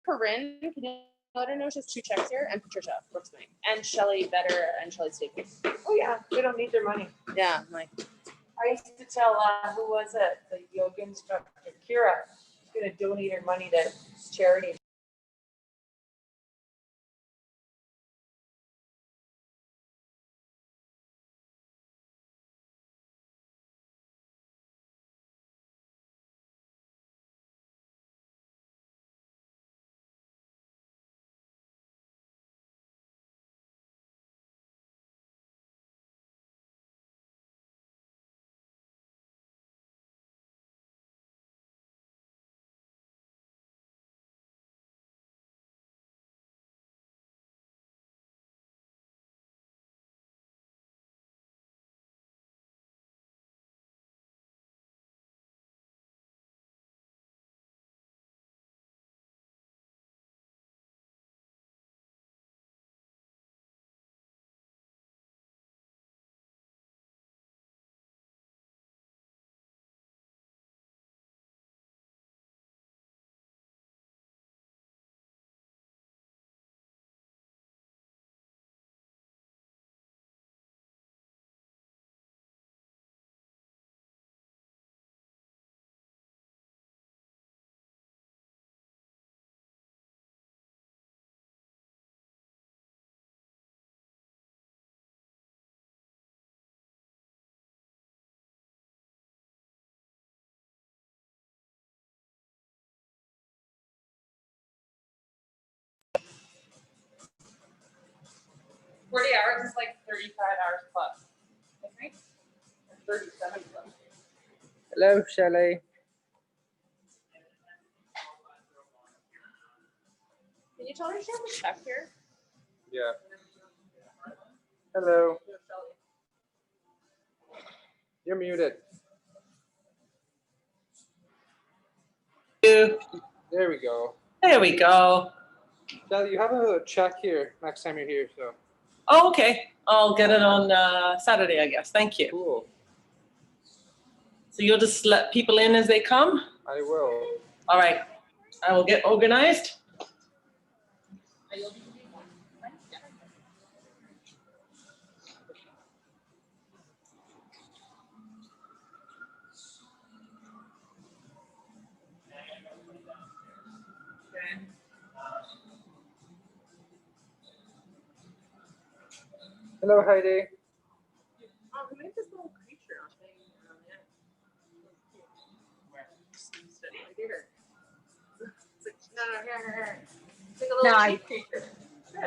Corinne, can you let her know she has 2 checks here? And Patricia Brooksmith. And Shelley Better and Shelley Staples. Oh yeah, we don't need their money. Yeah, I'm like, I used to tell, who was it? The yoga instructor, Kira, she's gonna donate her money to charity. $40 is like 35 hours plus. I think. Or 37 plus. Hello, Shelley. Can you tell her she has a check here? Yeah. Hello. You're muted. There we go. There we go. Shelley, you have a check here next time you're here, so. Oh, okay. I'll get it on Saturday, I guess. Thank you. Cool. So you'll just let people in as they come? I will. All right. I will get organized. Hello, Heidi. Oh, we made this little creature on thing. Right here. It's like, no, here. It's like a little No, sheep creature.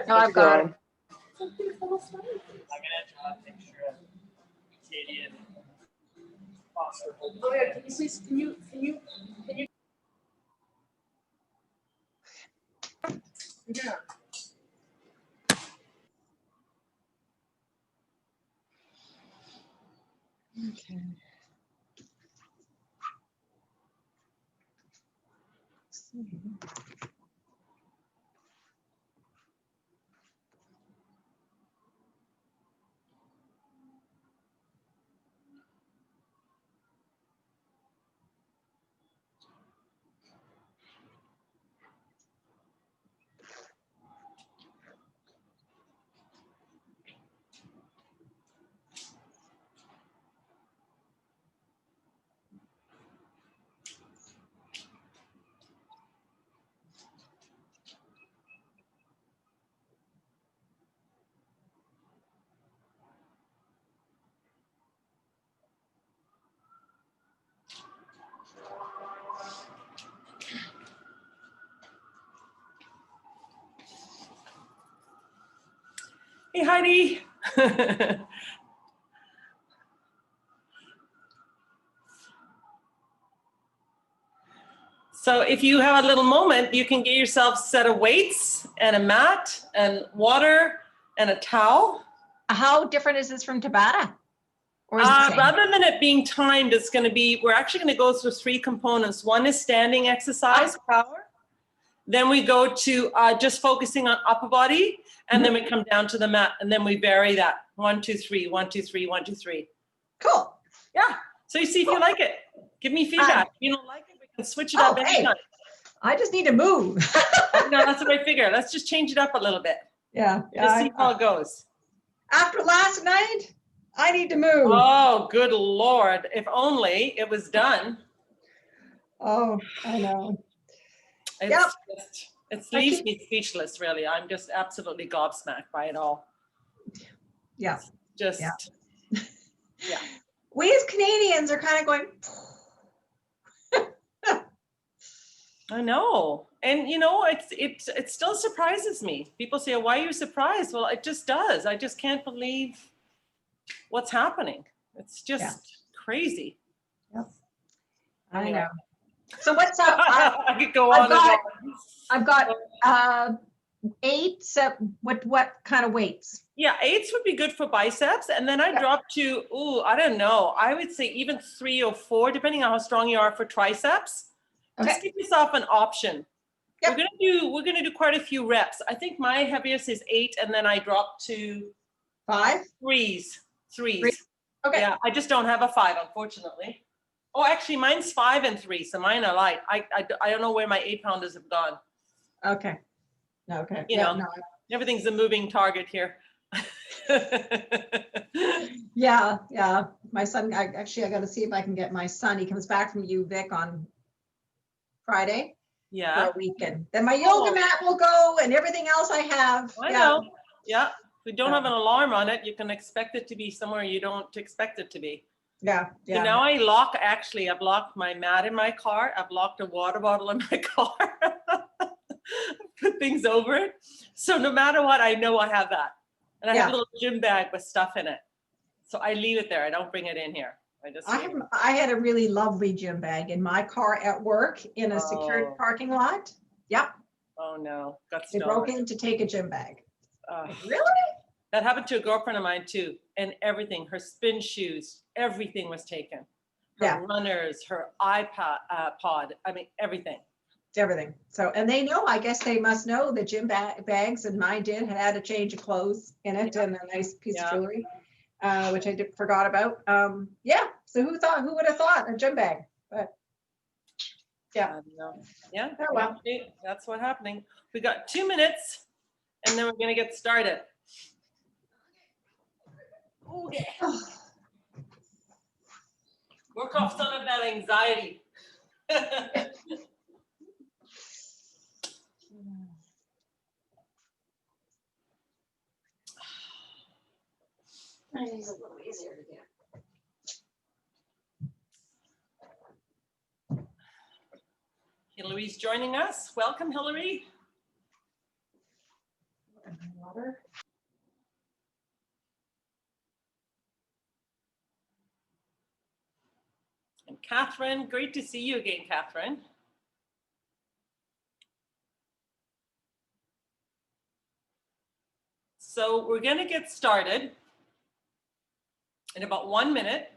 No, I've got it. It's a cute little stuff. I'm gonna draw a picture of Katie and Foster. Oh yeah, can you please, can you? Yeah. Okay. Hey, Heidi. So if you have a little moment, you can get yourself a set of weights and a mat and water and a towel. How different is this from Tabata? Or is it the same? Rather than it being timed, it's going to be, we're actually going to go through 3 components. One is standing exercise, power. Then we go to just focusing on upper body, and then we come down to the mat, and then we vary that. 1, 2, 3, 1, 2, 3, 1, 2, 3. Cool. Yeah. So you see if you like it. Give me feedback. If you don't like it, we can switch it up anytime. I just need to move. No, that's what I figure. Let's just change it up a little bit. Yeah. Just see how it goes. After last night, I need to move. Oh, good Lord. If only it was done. Oh, I know. It's Yep. just, it leaves me speechless, really. I'm just absolutely gobsmacked by it all. Yeah. Just, Yeah. yeah. We as Canadians are kind of going, I know. And you know, it still surprises me. People say, why are you surprised? Well, it just does. I just can't believe what's happening. It's just crazy. Yep. I Anyway. know. So what's up? I could go on and on. I've got 8, what kind of weights? Yeah, 8s would be good for biceps. And then I drop to, I don't know. I would say even 3 or 4, depending on how strong you are for triceps. Okay. Just give yourself an option. Yep. We're gonna do quite a few reps. I think my heaviest is 8, and then I drop to 5? threes. Okay. Yeah, I just don't have a 5, unfortunately. Oh, actually, mine's 5 and 3, so mine are light. I don't know where my 8-pounders have gone. Okay. Okay. You know, everything's a moving target here. Yeah. My son, I got to see if I can get my son. He comes back from UVic on Friday for Yeah, a weekend. Then my yoga mat will go and everything else I have. I know. Yeah, if we don't have an alarm on it, you can expect it to be somewhere you don't expect it to be. Yeah. So now I've locked my mat in my car. I've locked a water bottle in my car. Put things over it. So no matter what, I know I have that. And I have a little gym bag with stuff in it. So I leave it there. I don't bring it in here. I had a really lovely gym bag in my car at work in a secured parking lot. Yep. Oh no, got They stolen. broke in to take a gym bag. Really? That happened to a girlfriend of mine too. And everything, her spin shoes, everything was taken. Her runners, her iPod, I mean, everything. Everything. So, and they know, I guess they must know the gym bags, and mine had a change of clothes in it and a nice piece of jewelry, which I forgot about. So who would have thought a gym bag? But yeah. Yeah. Oh, well. That's what's happening. We got 2 minutes and then we're going to get started. Okay. Work off some of that anxiety. It's a little easier to get. Hillary's joining us. Welcome, Hillary. Water. And Catherine, great to see you again, Catherine. So we're going to get started in about 1 minute.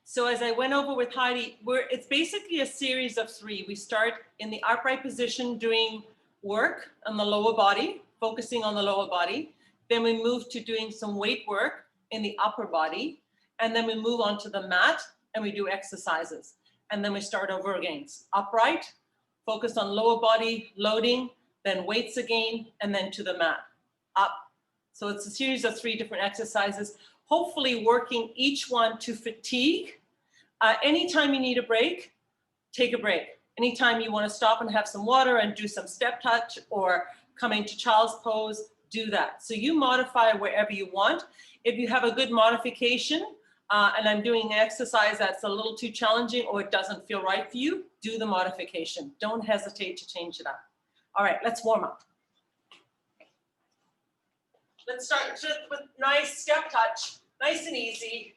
So as I went over with Heidi, it's basically a series of 3. We start in the upright position doing work on the lower body, focusing on the lower body. Then we move to doing some weight work in the upper body. And then we move on to the mat and we do exercises. And then we start over again. Upright, focus on lower body, loading, then weights again, and then to the mat, up. So it's a series of 3 different exercises, hopefully working each one to fatigue. Anytime you need a break, take a break. Anytime you want to stop and have some water and do some step touch or come into child's pose, do that. So you modify wherever you want. If you have a good modification and I'm doing an exercise that's a little too challenging or it doesn't feel right for you, do the modification. Don't hesitate to change it up. All right, let's warm up. Let's start just with nice step touch, nice and easy.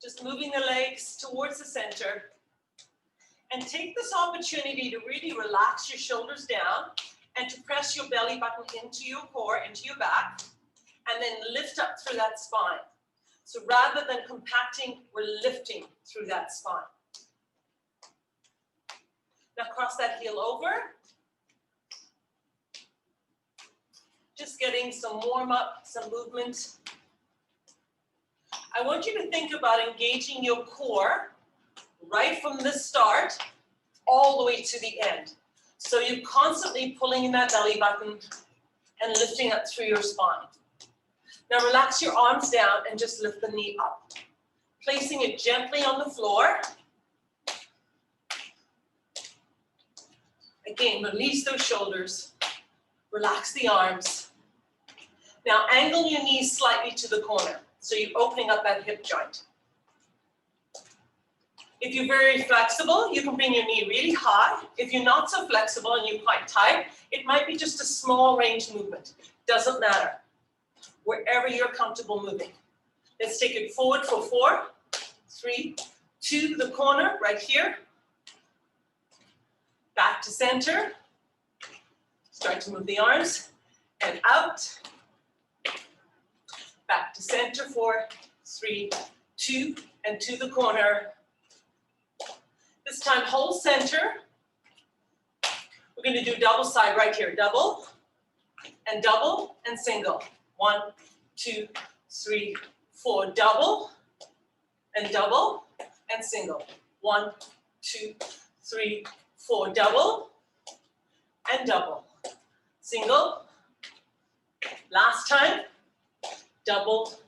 Just moving the legs towards the center. And take this opportunity to really relax your shoulders down and to press your belly button into your core, into your back, and then lift up through that spine. So rather than compacting, we're lifting through that spine. Now cross that heel over. Just getting some warm up, some movement. I want you to think about engaging your core right from the start all the way to the end. So you're constantly pulling in that belly button and lifting up through your spine. Now relax your arms down and just lift the knee up. Placing it gently on the floor. Again, release those shoulders. Relax the arms. Now angle your knees slightly to the corner. So you're opening up that hip joint. If you're very flexible, you can bring your knee really high. If you're not so flexible and you're quite tight, it might be just a small range movement. Doesn't matter. Wherever you're comfortable moving. Let's take it forward for 4, 3, 2, the corner right here. Back to center. Start to move the arms and out. Back to center, 4, 3, 2, and to the corner. This time, hold center. We're going to do double side right here. Double and single. 1, 2, 3, 4. Double and single. 1, 2, 3, 4. Double and double. Single. Last time. Double,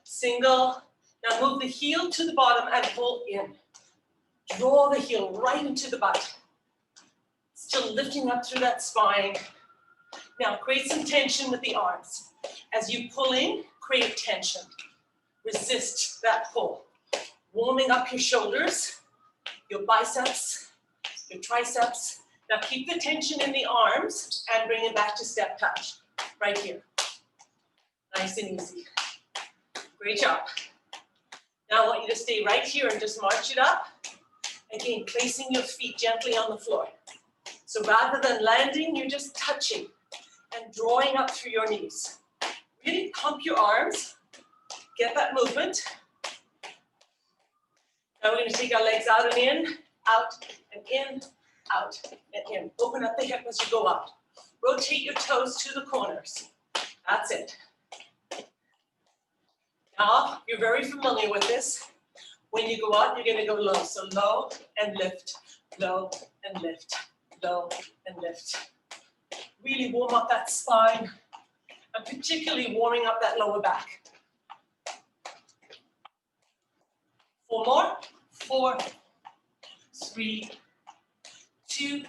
single. Now move the heel to the bottom and pull in. Draw the heel right into the butt. Still lifting up through that spine. Now create some tension with the arms. As you pull in, create tension. Resist that pull. Warming up your shoulders, your biceps, your triceps. Now keep the tension in the arms and bring it back to step touch. Right here. Nice and easy. Great job. Now I want you to stay right here and just march it up. Again, placing your feet gently on the floor. So rather than landing, you're just touching and drawing up through your knees. Really pump your arms. Get that movement. Now we're going to take our legs out and in, out and in, out and in. Open up the hip as you go out. Rotate your toes to the corners. That's it. Now, you're very familiar with this. When you go out, you're going to go low. So low and lift, low and lift, low and lift. Really warm up that spine, and particularly warming up that lower back. 4 more. 4, 3, 2,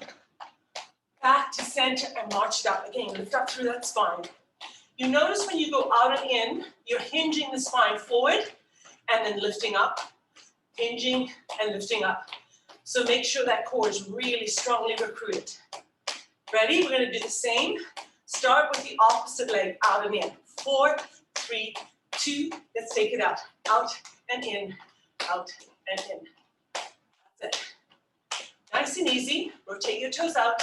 back to center and march it up. Again, lift up through that spine. You notice when you go out and in, you're hinging the spine forward and then lifting up, hinging and lifting up. So make sure that core is really strongly recruited. Ready? We're going to do the same. Start with the opposite leg, out and in. 4, 3, 2, let's take it out. Out and in, out and in. That's it. Nice and easy. Rotate your toes out.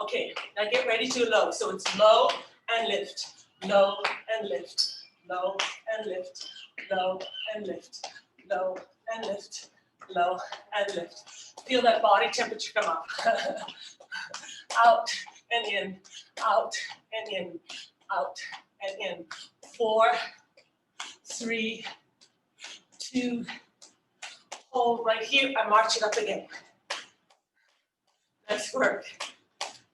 Okay, now get ready to low. So it's low and lift, low and lift, low and lift, low and lift, low and lift, low and lift. Feel that body temperature come up. Out and in, out and in, out and in. 4, 3, 2, hold right here and march it up again. Nice work.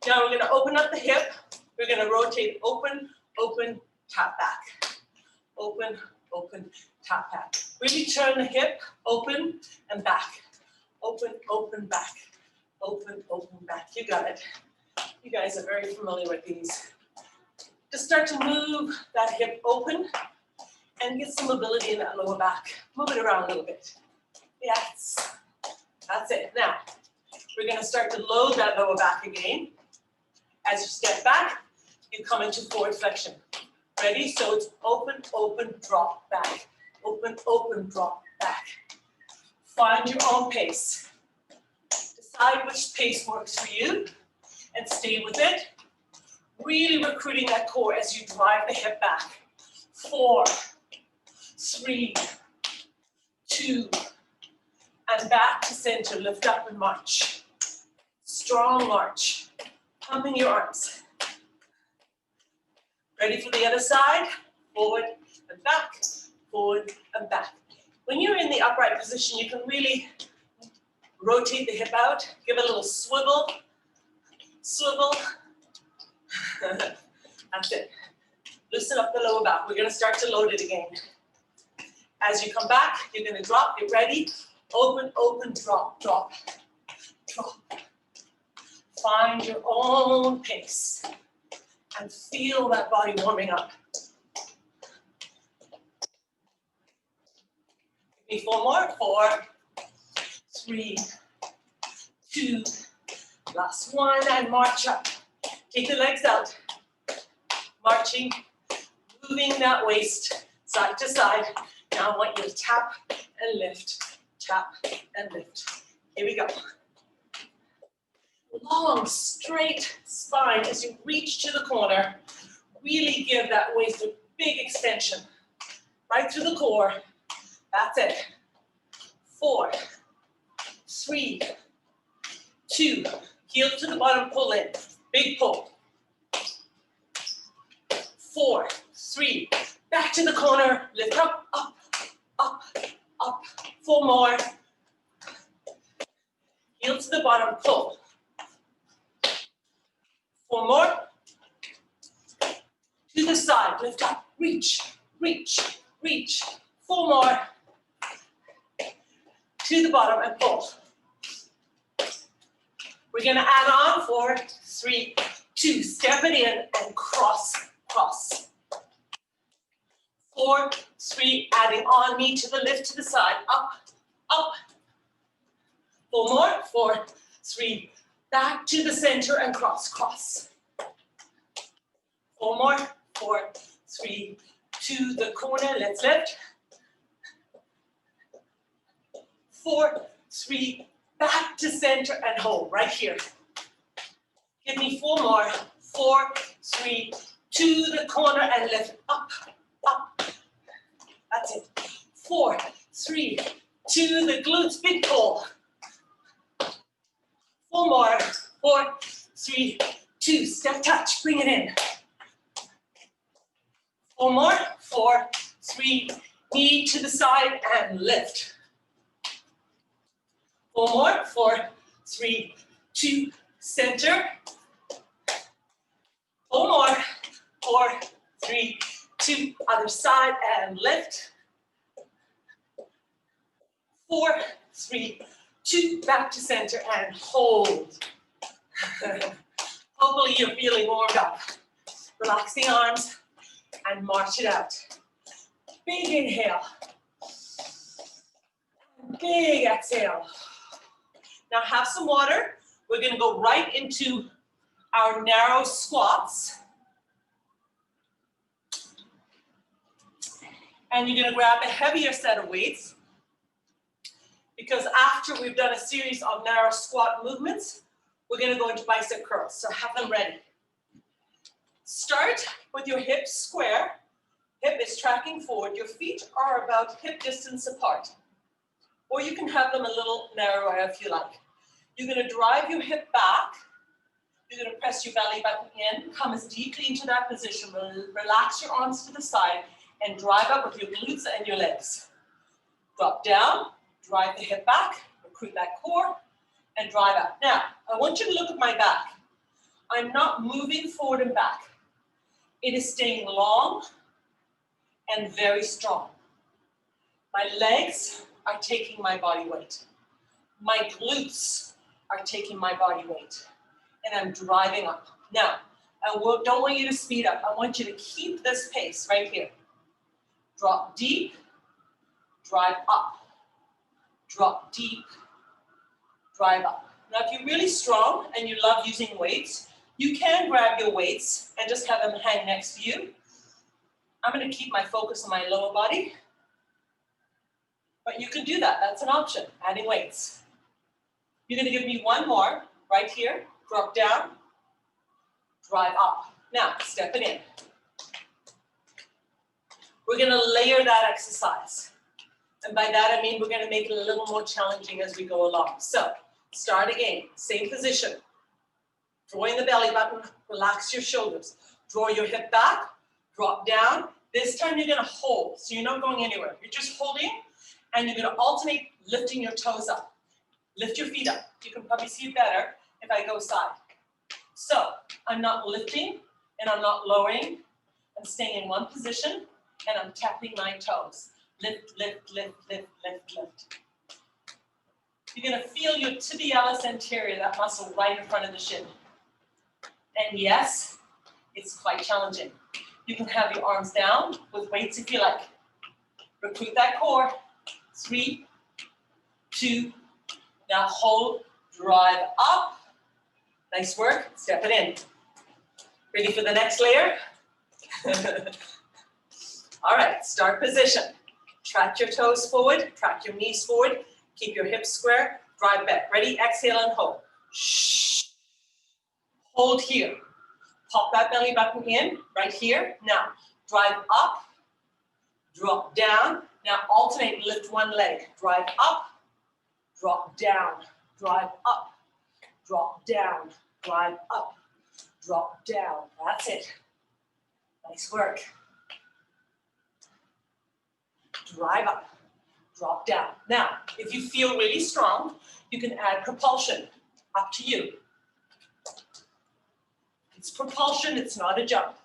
Now we're going to open up the hip. We're going to rotate open, open, tap back. Open, open, tap back. Really turn the hip, open and back. Open, open, back. Open, open, back. You got it. You guys are very familiar with these. Just start to move that hip open and get some mobility in that lower back. Move it around a little bit. Yes. That's it. Now, we're going to start to load that lower back again. As you step back, you come into forward flexion. Ready? So it's open, open, drop back. Open, open, drop back. Find your own pace. Decide which pace works for you and stay with it. Really recruiting that core as you drive the hip back. 4, 3, 2, and back to center. Lift up and march. Strong march. Pumping your arms. Ready for the other side? Forward and back, forward and back. When you the upright position, you can really rotate the hip out, give it a little swivel, swivel. That's it. Loosen up the lower back. We're gonna start to load it again. As you come back, you're gonna drop, get ready, open, open, drop, drop, drop. Find your own pace and feel that body warming up. Give me 4 more, 4, 3, 2, last 1, and march up. Take the legs out, marching, moving that waist side to side. Now I want you to tap and lift, tap and lift. Here we go. Long, straight spine as you reach to the corner. Really give that waist a big extension. Right through the core. That's it. 4, 3, 2. Heel to the bottom, pull in. Big pull. 4, 3. Back to the corner. Lift up, up, up, up. 4 more. Heel to the bottom, pull. 4 more. To the side, lift up, reach, reach, reach. 4 more. To the bottom and pull. We're gonna add on 4, 3, 2. Step it in and cross, cross. 4, 3, adding on, knee to the lift to the side, up, up. 4 more, 4, 3, back to the center and cross, cross. 4 more, 4, 3, to the corner, let's lift. 4, 3, back to center and hold right here. Give me 4 more, 4, 3, to the corner and lift up, up. That's it. 4, 3, to the glutes, big pull. 4 more, 4, 3, 2, step touch, bring it in. 4 more, 4, 3, knee to the side and lift. 4 more, 4, 3, 2, center. 4 more, 4, 3, 2, other side and lift. 4, 3, 2, back to center and hold. Hopefully you're feeling warmed up. Relax the arms and march it out. Big inhale. Big exhale. Now have some water. We're gonna go right into our narrow squats. And you're gonna grab a heavier set of weights, because after we've done a series of narrow squat movements, we're gonna go into bicep curls, so have them ready. Start with your hips square. Hip is tracking forward. Your feet are about hip distance apart. Or you can have them a little narrower if you like. You're gonna drive your hip back. You're gonna press your belly button in, come as deeply into that position. Relax your arms to the side and drive up with your glutes and your legs. Drop down, drive the hip back, recruit that core, and drive up. Now, I want you to look at my back. I'm not moving forward and back. It is staying long and very strong. My legs are taking my body weight. My glutes are taking my body weight. And I'm driving up. Now, I don't want you to speed up. I want you to keep this pace right here. Drop deep, drive up. Drop deep, drive up. Now, if you're really strong and you love using weights, you can grab your weights and just have them hang next to you. I'm going to keep my focus on my lower body. But you can do that. That's an option, adding weights. You're going to give me 1 more right here. Drop down, drive up. Now, step it in. We're going to layer that exercise. And by that, I mean we're going to make it a little more challenging as we go along. So, start again. Same position. Drawing the belly button, relax your shoulders. Draw your hip back, drop down. This time you're going to hold, so you're not going anywhere. You're just holding, And you're gonna alternate lifting your toes up. Lift your feet up. You can probably see it better if I go side. So I'm not lifting and I'm not lowering. I'm staying in one position and I'm tapping my toes. Lift, lift, lift, lift, lift, lift. You're gonna feel your tibialis anterior, that muscle right in front of the shin. And yes, it's quite challenging. You can have your arms down with weights if you like. Recruit that core. 3, 2, now hold, drive up. Nice work, step it in. Ready for the next layer? All right, start position. Track your toes forward, track your knees forward, keep your hips square, drive back. Ready, exhale and hold. Shh. Hold here. Pop that belly button in, right here. Now, drive up, drop down. Now alternate, lift one leg. Drive up, drop down, drive up, drop down, drive up, drop down. That's it. Nice work. Drive up, drop down. Now, if you feel really strong, you can add propulsion. Up to you. It's propulsion, it's not a jump.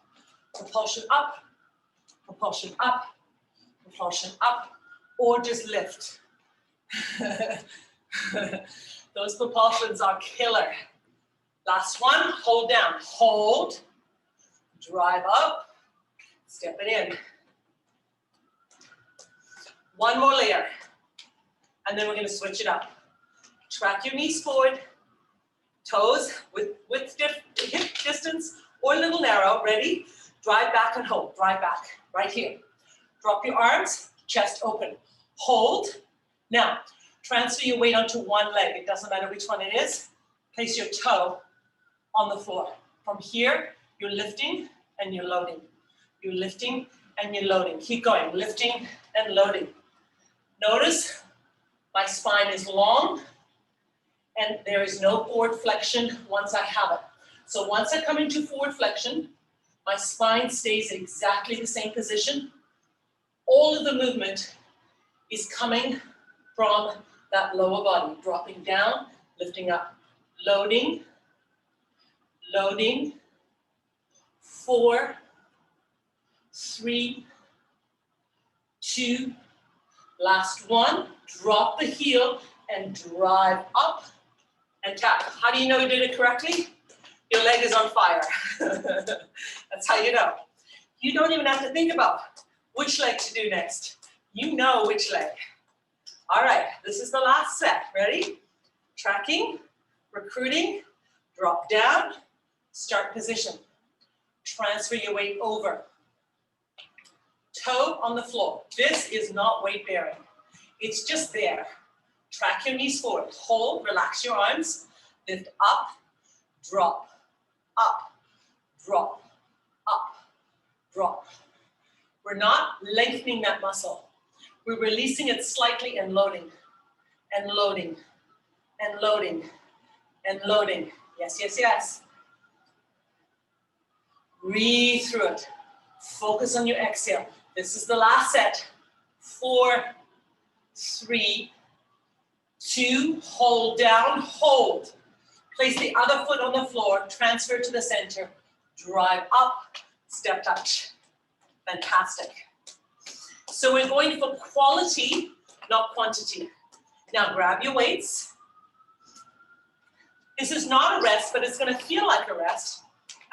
Propulsion up, propulsion up, propulsion up, or just lift. Those propulsions are killer. Last one, hold down. Hold, drive up, step it in. One more layer, and then we're going to switch it up. Track your knees forward, toes with hip distance or a little narrow. Ready? Drive back and hold. Drive back, right here. Drop your arms, chest open. Hold. Now, transfer your weight onto one leg. It doesn't matter which one it is. Place your toe on the floor. From here, you're lifting and you're loading. You're lifting and you're loading. Keep going, lifting and loading. Notice my spine is long and there is no forward flexion once I have it. So once I come into forward flexion, my spine stays in exactly the same position. All of the movement is coming from that lower body, dropping down, lifting up, loading, loading, 4, 3, 2, last one, drop the heel and drive up and tap. How do you know you did it correctly? Your leg is on fire. That's how you know. You don't even have to think about which leg to do next. You know which leg. All right, this is the last set. Ready? Tracking, recruiting, drop down, start position. Transfer your weight over. Toe on the floor. This is not weight bearing. It's just there. Track your knees forward. Hold, relax your arms. Lift up, drop, up, drop, up, drop. We're not lengthening that muscle. We're releasing it slightly and loading, and loading, and loading, and loading. Yes, yes, yes. Breathe through it. Focus on your exhale. This is the last set. 4, 3, 2, hold down, hold. Place the other foot on the floor, transfer to the center, drive up, step touch. Fantastic. So we're going for quality, not quantity. Now grab your weights. This is not a rest, but it's going to feel like a rest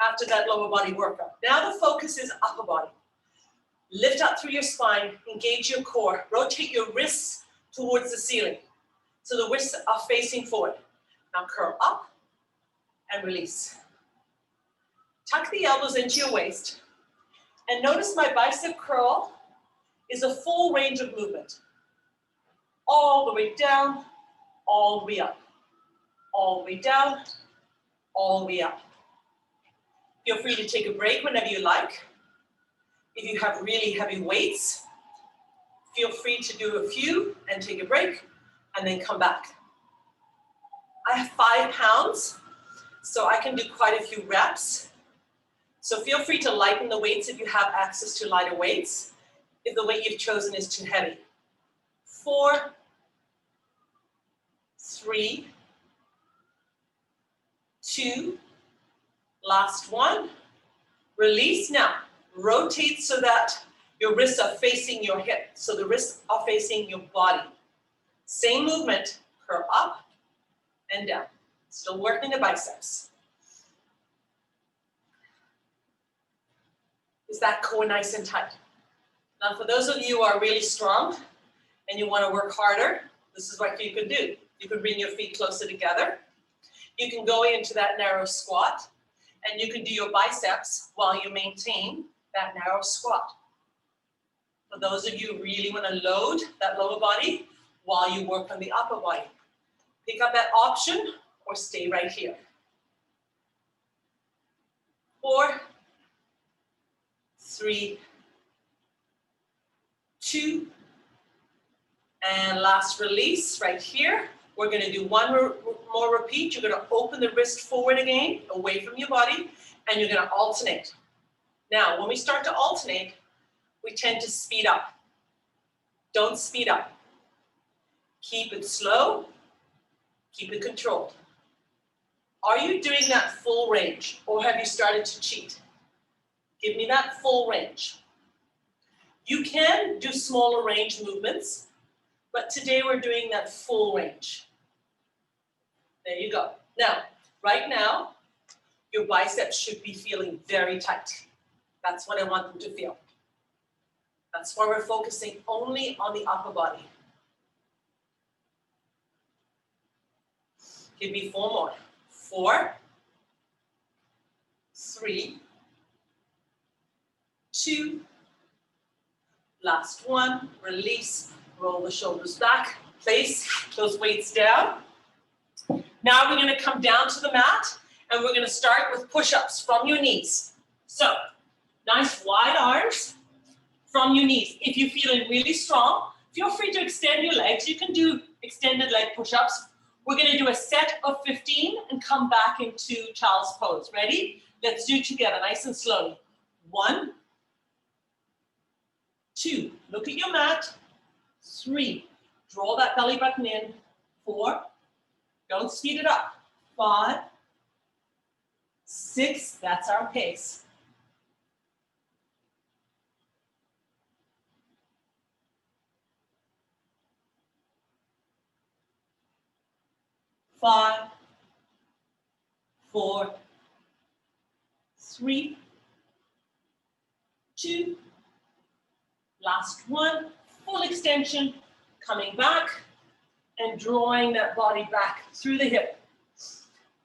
after that lower body workout. Now the focus is upper body. Lift up through your spine, engage your core, rotate your wrists towards the ceiling. So the wrists are facing forward. Now curl up and release. Tuck the elbows into your waist. And notice my bicep curl is a full range of movement. All the way down, all the way up. All the way down, all the way up. Feel free to take a break whenever you like. If you have really heavy weights, feel free to do a few and take a break and then come back. I have 5 pounds, so I can do quite a few reps. So feel free to lighten the weights if you have access to lighter weights, if the weight you've chosen is too heavy. 4, 3, 2, last one. Release now. Rotate so that your wrists are facing your hip. So the wrists are facing your body. Same movement, curl up and down. Still working the biceps. Is that core nice and tight? Now for those of you who are really strong and you want to work harder, this is what you can do. You can bring your feet closer together. You can go into that narrow squat and you can do your biceps while you maintain that narrow squat. For those of you who really want to load that lower body while you work on the upper body, pick up that option or stay right here. 4, 3, 2, and last release right here. We're going to do one more repeat. You're going to open the wrist forward again, away from your body, and you're going to alternate. Now, when we start to alternate, we tend to speed up. Don't speed up. Keep it slow. Keep it controlled. Are you doing that full range, or have you started to cheat? Give me that full range. You can do smaller range movements, but today we're doing that full range. There you go. Now, right now, your biceps should be feeling very tight. That's what I want them to feel. That's why we're focusing only on the upper body. Give me 4 more. 4, 3, 2, last one, release, roll the shoulders back, place those weights down. Now we're going to come down to the mat and we're going to start with push-ups from your knees. So, nice wide arms from your knees. If you're feeling really strong, feel free to extend your legs. You can do extended leg push-ups. We're going to do a set of 15 and come back into child's pose. Ready? Let's do it together, nice and slowly. 1, 2, look at your mat. 3, draw that belly button in. 4, don't speed it up. 5, 6, that's our pace. 5, 4, 3, 2, last one, full extension, coming back and drawing that body back through the hip.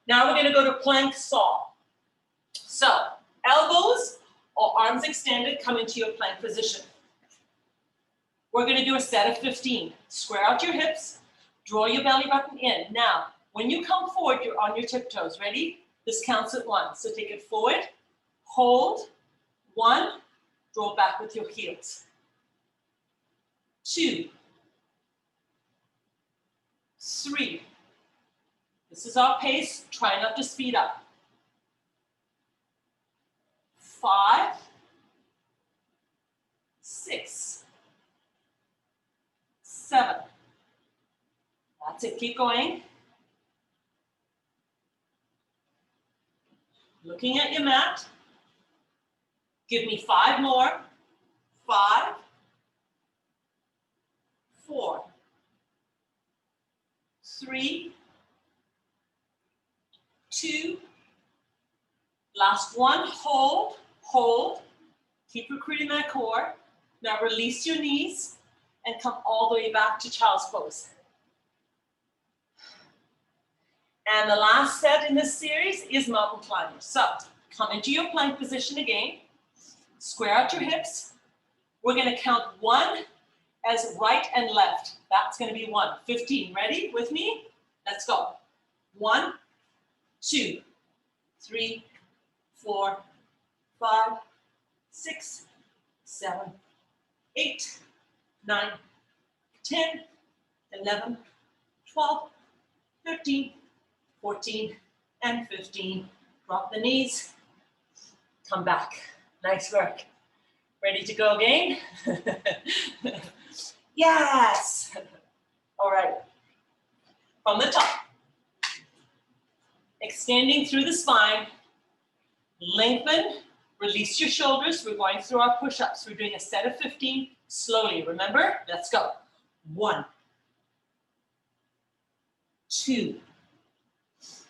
Now we're going to go to plank saw. So, elbows or arms extended, come into your plank position. We're going to do a set of 15. Square out your hips, draw your belly button in. Now, when you come forward, you're on your tiptoes. Ready? This counts at 1. So take it forward, hold, 1, draw back with your heels. 2, 3. This is our pace. Try not to speed up. 5, 6, 7. That's it. Keep going. Looking at your mat. Give me 5 more. 5, 4, 3, 2, last one, hold, hold, keep recruiting that core. Now release your knees and come all the way back to child's pose. And the last set in this series is mountain climbers. So come into your plank position again, square out your hips. We're going to count 1 as right and left. That's going to be 1. 15, ready with me? Let's go. 1, 2, 3, 4, 5, 6, 7, 8, 9, 10, 11, 12, 13, 14, and 15. Drop the knees. Come back. Nice work. Ready to go again? Yes. All right. From the top. Extending through the spine. Lengthen. Release your shoulders. We're going through our push-ups. We're doing a set of 15 slowly. Remember? Let's go. 1, 2, 3.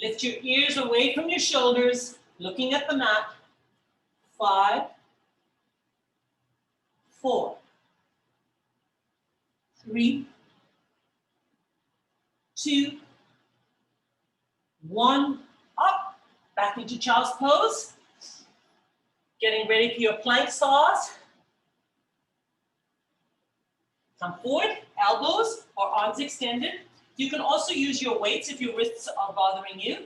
Lift your ears away from your shoulders, looking at the mat. 5, 4, 3, 2, 1. Up, back into child's pose. Getting ready for your plank saws. Come forward, elbows or arms extended. You can also use your weights if your wrists are bothering you.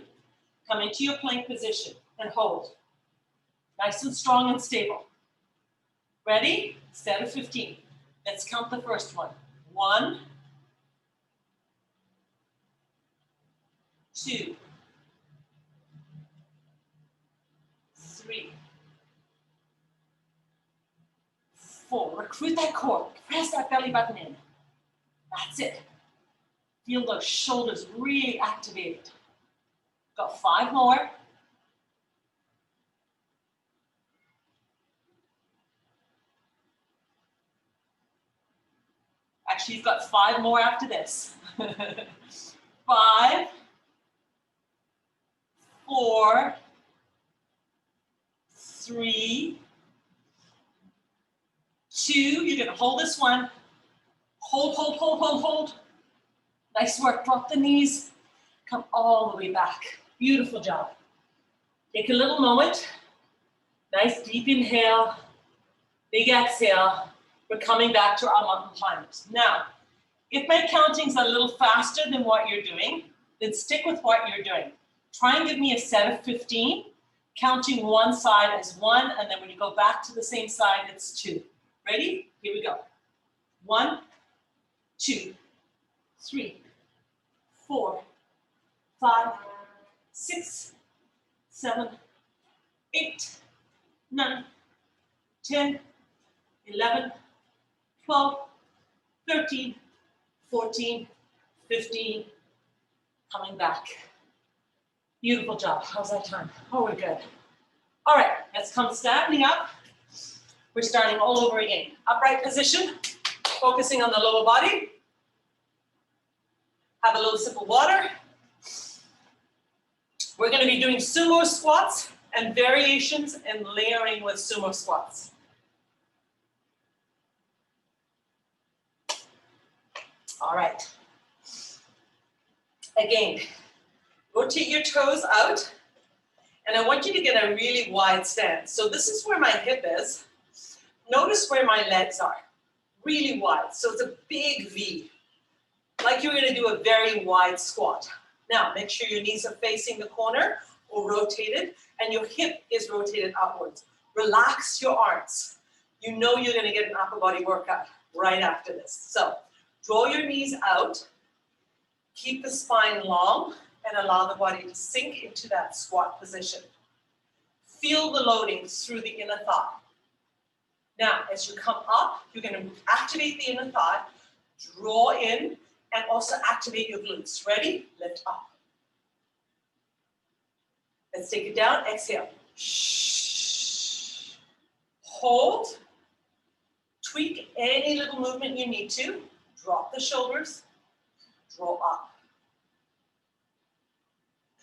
Come into your plank position and hold. Nice and strong and stable. Ready? Set of 15. Let's count the first one. 1, 2, 3, 4. Recruit that core. Press that belly button in. That's it. Feel those shoulders really activated. Got 5 more. Actually, you've got 5 more after this. 5, 4, 3, 2. You're going to hold this one. Hold, hold, hold, hold, hold. Nice work. Drop the knees. Come all the way back. Beautiful job. Take a little moment. Nice deep inhale. Big exhale. We're coming back to our mountain climbers. Now, if my counting's a little faster than what you're doing, then stick with what you're doing. Try and give me a set of 15, counting one side as 1, and then when you go back to the same side, it's 2. Ready? Here we go. 1, 2, 3, 4, 5, 6, 7, 8, 9, 10, 11, 12, 13, 14, 15, coming back. Beautiful job. How's that time? Oh, we're good. All right, let's come standing up. We're starting all over again. Upright position, focusing on the lower body. Have a little sip of water. We're going to be doing sumo squats and variations and layering with sumo squats. All right. Again, rotate your toes out, and I want you to get a really wide stance. So this is where my hip is. Notice where my legs are, really wide. So it's a big V, like you're gonna do a very wide squat. Now, make sure your knees are facing the corner or rotated, and your hip is rotated outwards. Relax your arms. You know you're gonna get an upper body workout right after this. So draw your knees out, keep the spine long, and allow the body to sink into that squat position. Feel the loading through the inner thigh. Now, as you come up, you're going to activate the inner thigh, draw in, and also activate your glutes. Ready? Lift up. Let's take it down. Exhale. Shh. Hold. Tweak any little movement you need to. Drop the shoulders. Draw up.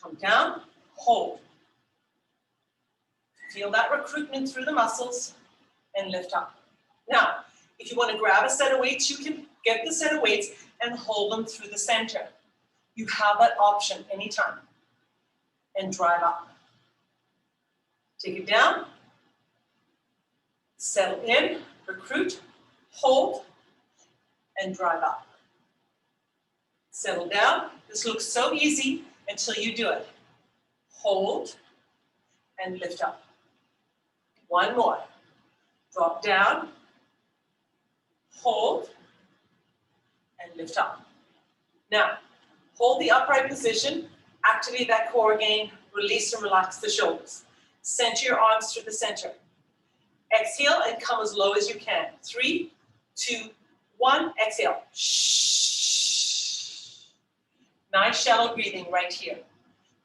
Come down. Hold. Feel that recruitment through the muscles. And lift up. Now, if you want to grab a set of weights, you can get the set of weights and hold them through the center. You have that option anytime. And drive up. Take it down. Settle in, recruit, hold, and drive up. Settle down. This looks so easy until you do it. Hold and lift up. One more. Drop down, hold, and lift up. Now, hold the upright position, activate that core again, release and relax the shoulders. Center your arms through the center. Exhale and come as low as you can. 3, 2, 1, exhale. Shh. Nice shallow breathing right here.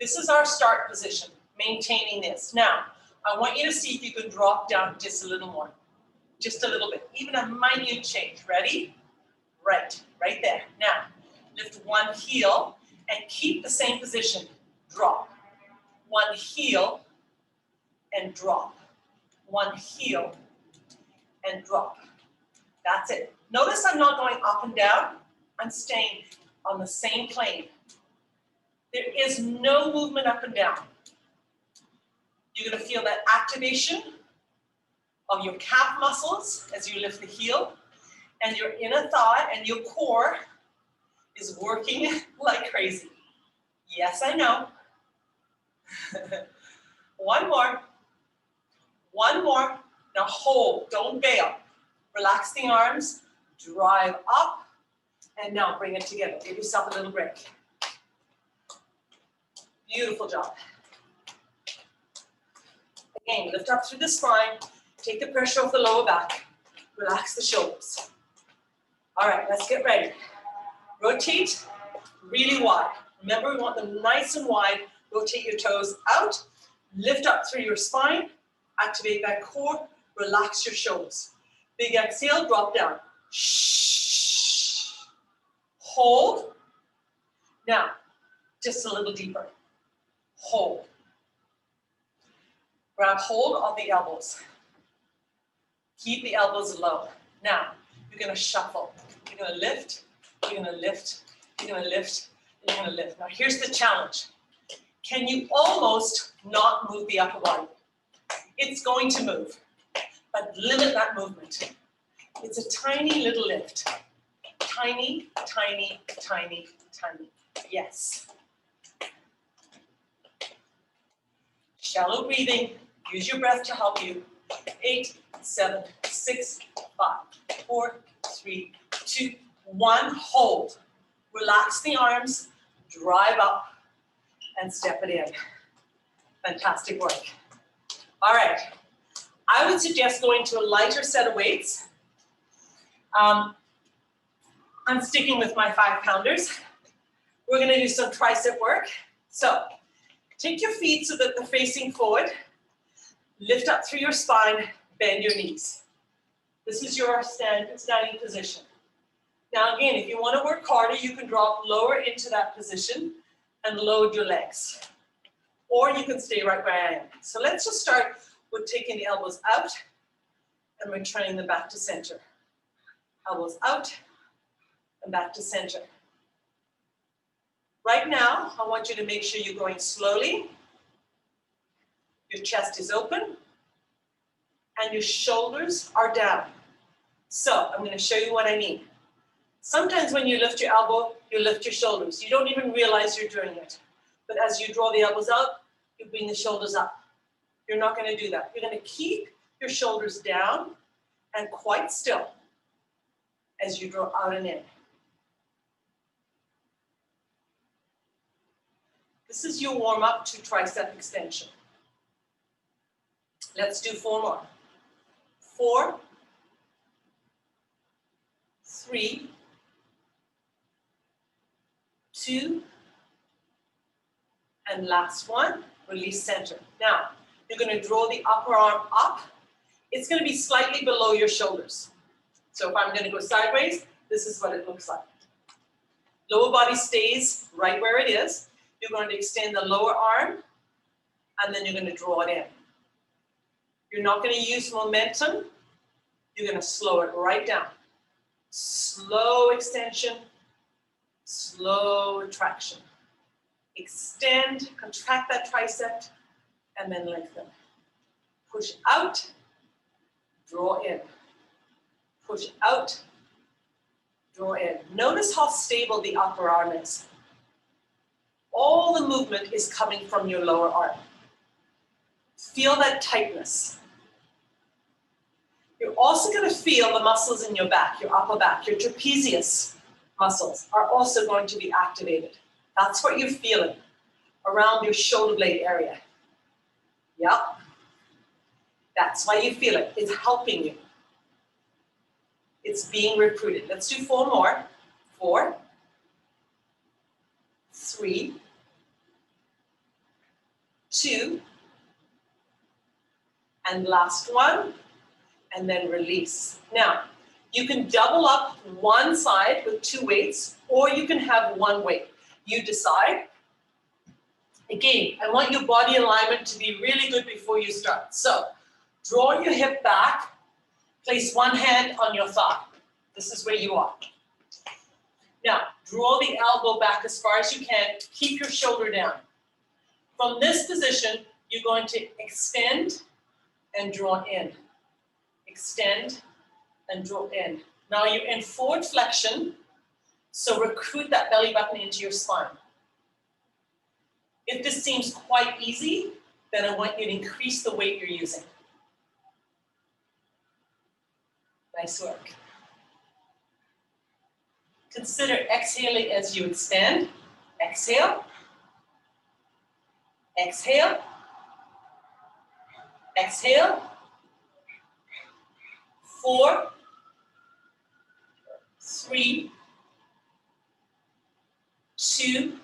This is our start position, maintaining this. Now, I want you to see if you can drop down just a little more. Just a little bit, even a minute change. Ready? Right there. Now, lift one heel and keep the same position. Drop. One heel and drop. One heel and drop. That's it. Notice I'm not going up and down. I'm staying on the same plane. There is no movement up and down. You're going to feel that activation of your calf muscles as you lift the heel, and your inner thigh and your core is working like crazy. Yes, I know. One more. One more. Now hold, don't bail. Relax the arms, drive up, and now bring it together. Give yourself a little break. Beautiful job. Again, lift up through the spine, take the pressure off the lower back, relax the shoulders. All right, let's get ready. Rotate really wide. Remember, we want them nice and wide. Rotate your toes out, lift up through your spine, activate that core, relax your shoulders. Big exhale, drop down. Shh. Hold. Now, just a little deeper. Hold. Grab hold of the elbows. Keep the elbows low. Now, you're gonna shuffle. You're gonna lift, you're gonna lift, you're gonna lift, you're gonna lift. Now, here's the challenge. Can you almost not move the upper body? It's going to move, but limit that movement. It's a tiny little lift. Tiny, tiny, tiny, tiny. Yes. Shallow breathing. Use your breath to help you. 8, 7, 6, 5, 4, 3, 2, 1. Hold. Relax the arms. Drive up and step it in. Fantastic work. All right. I would suggest going to a lighter set of weights. I'm sticking with my 5-pounders. We're going to do some tricep work. So take your feet so that they're facing forward. Lift up through your spine, bend your knees. This is your standing position. Now again, if you want to work harder, you can drop lower into that position and load your legs. Or you can stay right where I am. So let's just start with taking the elbows out and returning them back to center. Elbows out and back to center. Right now, I want you to make sure you're going slowly. Your chest is open and your shoulders are down. So I'm going to show you what I mean. Sometimes when you lift your elbow, you lift your shoulders. You don't even realize you're doing it. But as you draw the elbows out, you bring the shoulders up. You're not going to do that. You're going to keep your shoulders down and quite still as you draw out and in. This is your warm up to tricep extension. Let's do 4 more. 4, 3, 2, and last one, release center. Now, you're going to draw the upper arm up. It's going to be slightly below your shoulders. So if I'm going to go sideways, this is what it looks like. Lower body stays right where it is. You're going to extend the lower arm, and then you're going to draw it in. You're not going to use momentum. You're going to slow it right down. Slow extension, slow retraction. Extend, contract that tricep, and then lengthen. Push out, draw in. Push out, draw in. Notice how stable the upper arm is. All the movement is coming from your lower arm. Feel that tightness. You're also going to feel the muscles in your back, your upper back, your trapezius. muscles are also going to be activated. That's what you're feeling around your shoulder blade area. Yep. That's why you feel it. It's helping you. It's being recruited. Let's do 4 more. 4, 3, 2, and last one, and then release. Now, you can double up one side with 2 weights, or you can have 1 weight. You decide. Again, I want your body alignment to be really good before you start. So, draw your hip back, place one hand on your thigh. This is where you are. Now, draw the elbow back as far as you can. Keep your shoulder down. From this position, you're going to extend and draw in. Extend and draw in. Now you're in forward flexion, so recruit that belly button into your spine. If this seems quite easy, then I want you to increase the weight you're using. Nice work. Consider exhaling as you extend. Exhale. Exhale. Exhale. 4, 3, 2,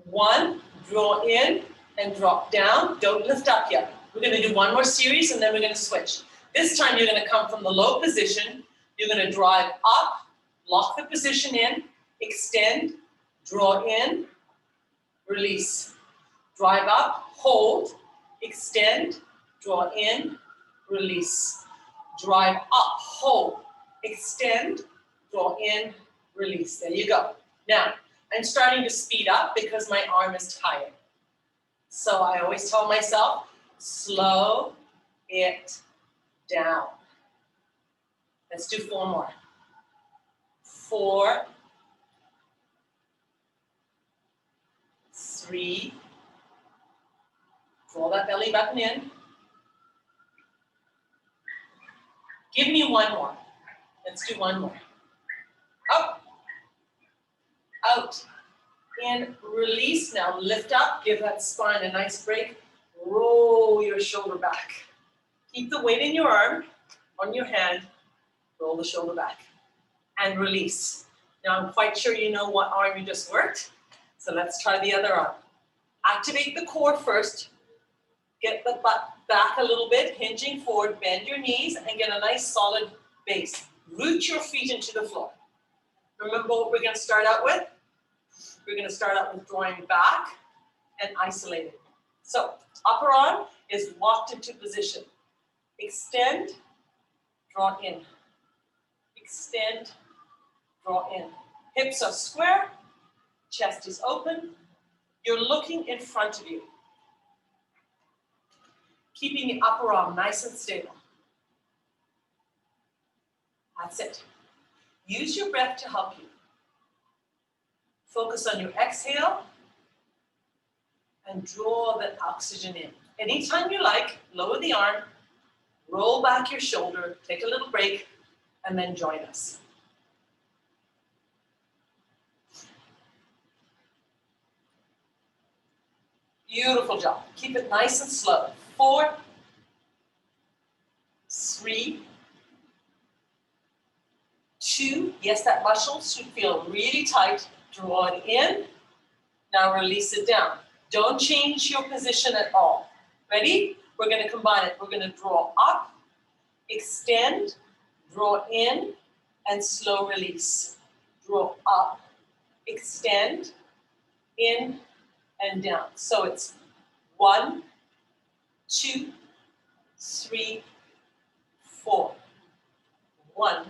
1. Draw in and drop down. Don't lift up yet. We're going to do 1 more series and then we're going to switch. This time you're going to come from the low position. You're going to drive up, lock the position in, extend, draw in, release. Drive up, hold, extend, draw in, release. Drive up, hold, extend, draw in, release. There you go. Now, I'm starting to speed up because my arm is tired. So I always tell myself, slow it down. Let's do 4 more. 4, 3, draw that belly button in. Give me 1 more. Let's do 1 more. Up, out, in, release. Now lift up, give that spine a nice break. Roll your shoulder back. Keep the weight in your arm, on your hand, roll the shoulder back, and release. Now I'm quite sure you know what arm you just worked, so let's try the other arm. Activate the core first, get the butt back a little bit, hinging forward, bend your knees, and get a nice solid base. Root your feet into the floor. Remember what we're going to start out with? We're going to start out with drawing back and isolating. So upper arm is walked into position. Extend, draw in. Extend, draw in. Hips are square, chest is open. You're looking in front of you. Keeping the upper arm nice and stable. That's it. Use your breath to help you. Focus on your exhale and draw the oxygen in. Anytime you like, lower the arm, roll back your shoulder, take a little break, and then join us. Beautiful job. Keep it nice and slow. 4, 3, 2. Yes, that muscle should feel really tight. Draw it in. Now release it down. Don't change your position at all. Ready? We're going to combine it. We're going to draw up, extend, draw in, and slow release. Draw up, extend, in, and down. So it's 1, 2, 3, 4. 1,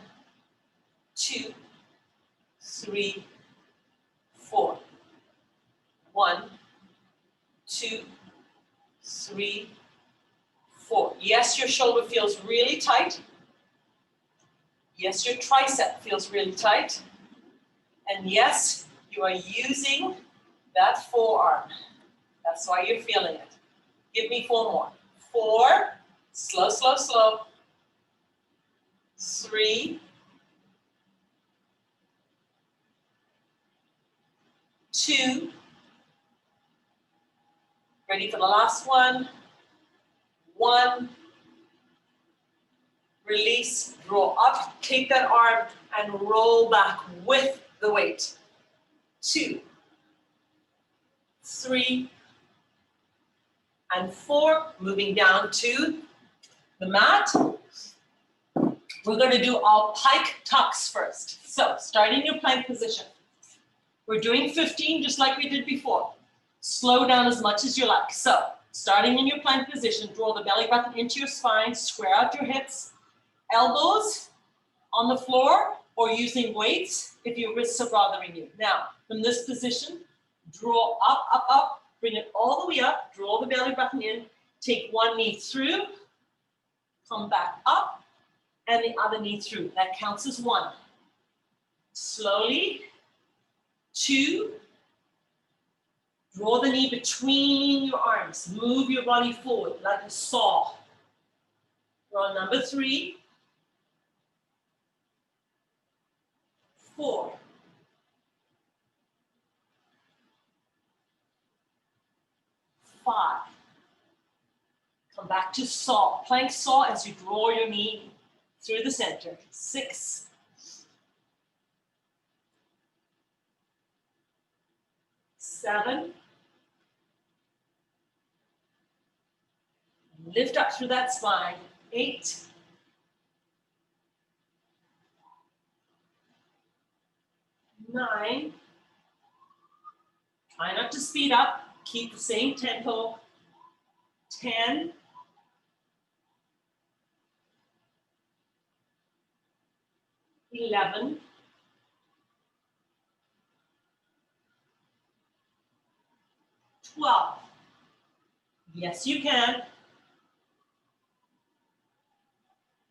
2, 3, 4. 1, 2, 3, 4. Yes, your shoulder feels really tight. Yes, your tricep feels really tight. And yes, you are using that forearm. That's why you're feeling it. Give me 4 more. 4, slow, slow, slow. 3, 2. Ready for the last one. 1. Release, draw up, take that arm and roll back with the weight. 2, 3, and 4. Moving down to the mat. We're going to do our pike tucks first. So starting your plank position. We're doing 15 just like we did before. Slow down as much as you like. So starting in your plank position, draw the belly button into your spine, square out your hips, elbows on the floor or using weights if your wrists are bothering you. Now, from this position, draw up, up, up, bring it all the way up, draw the belly button in, take one knee through, come back up, and the other knee through. That counts as 1. Slowly, 2, draw the knee between your arms, move your body forward like a saw. We're on number 3, 4, 5. Come back to saw, plank saw as you draw your knee through the center. 6, 7, lift up through that spine. 8, 9, try not to speed up, keep the same tempo. 10, 11, 12. Yes, you can.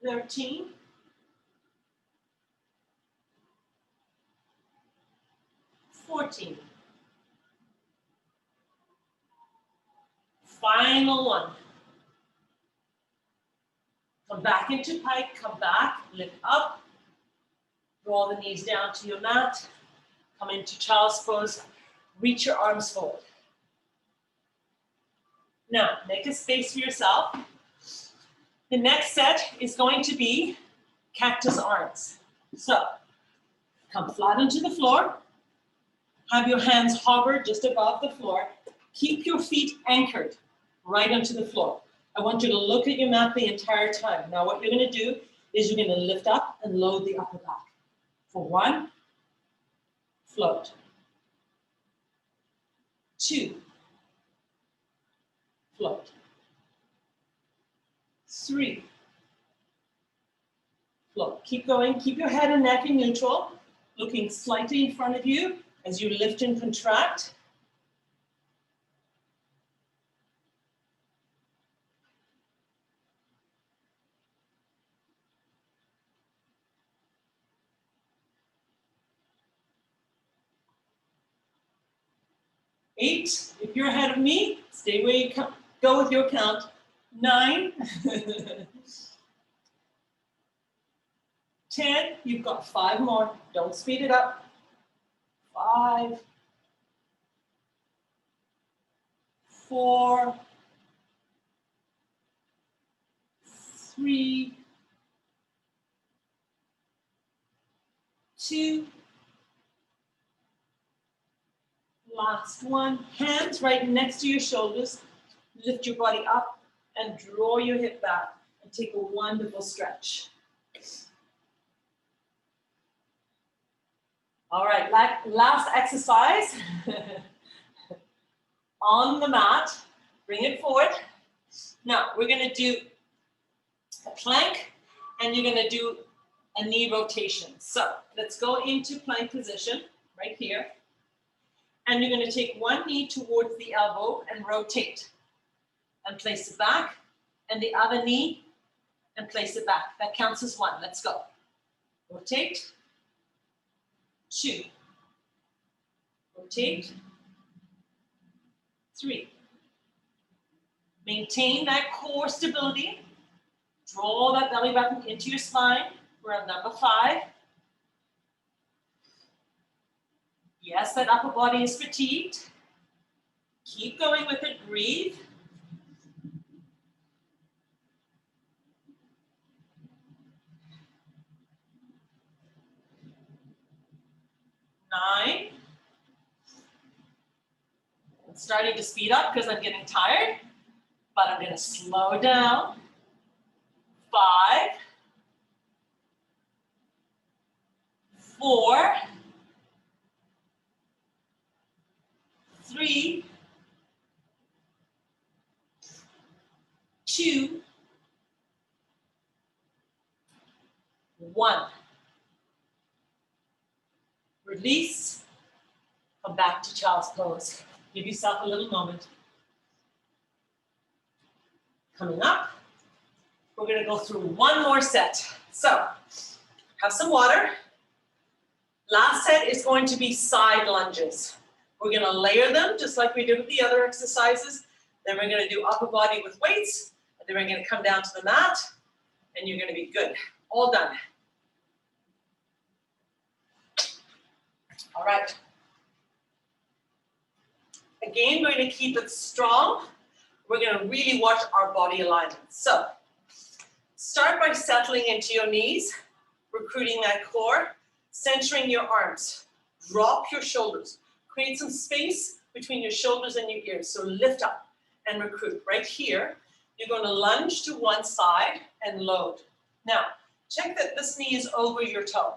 13, 14. Final one. Come back into pike, come back, lift up, draw the knees down to your mat, come into child's pose, reach your arms forward. Now, make a space for yourself. The next set is going to be cactus arms. So, come flat onto the floor, have your hands hover just above the floor, keep your feet anchored right onto the floor. I want you to look at your mat the entire time. Now what you're going to do is you're going to lift up and load the upper back. For 1, float. 2, float. 3, float. Keep going. Keep your head and neck in neutral, looking slightly in front of you as you lift and contract. 8, if you're ahead of me, stay where you go with your count. 9, 10, you've got 5 more. Don't speed it up. 5, 4, 3, 2, last one. Hands right next to your shoulders. Lift your body up and draw your hip back and take a wonderful stretch. All right, last exercise. On the mat, bring it forward. Now, we're going to do a plank and you're going to do a knee rotation. So let's go into plank position right here. And you're going to take one knee towards the elbow and rotate and place it back, and the other knee and place it back. That counts as 1. Let's go. Rotate. 2. Rotate. 3. Maintain that core stability. Draw that belly button into your spine. We're on number 5. Yes, that upper body is fatigued. Keep going with it, breathe. Nine. I'm starting to speed up because I'm getting tired, but I'm going to slow down. 5, 4, 3, 2, 1. Release. Come back to child's pose. Give yourself a little moment. Coming up, we're going to go through one more set. So, have some water. Last set is going to be side lunges. We're going to layer them just like we did with the other exercises. Then we're going to do upper body with weights. And then we're going to come down to the mat. And you're going to be good. All done. All right. Again, we're going to keep it strong. We're going to really watch our body alignment. So, start by settling into your knees, recruiting that core, centering your arms. Drop your shoulders. Create some space between your shoulders and your ears. So lift up and recruit. Right here, you're going to lunge to one side and load. Now, check that this knee is over your toe.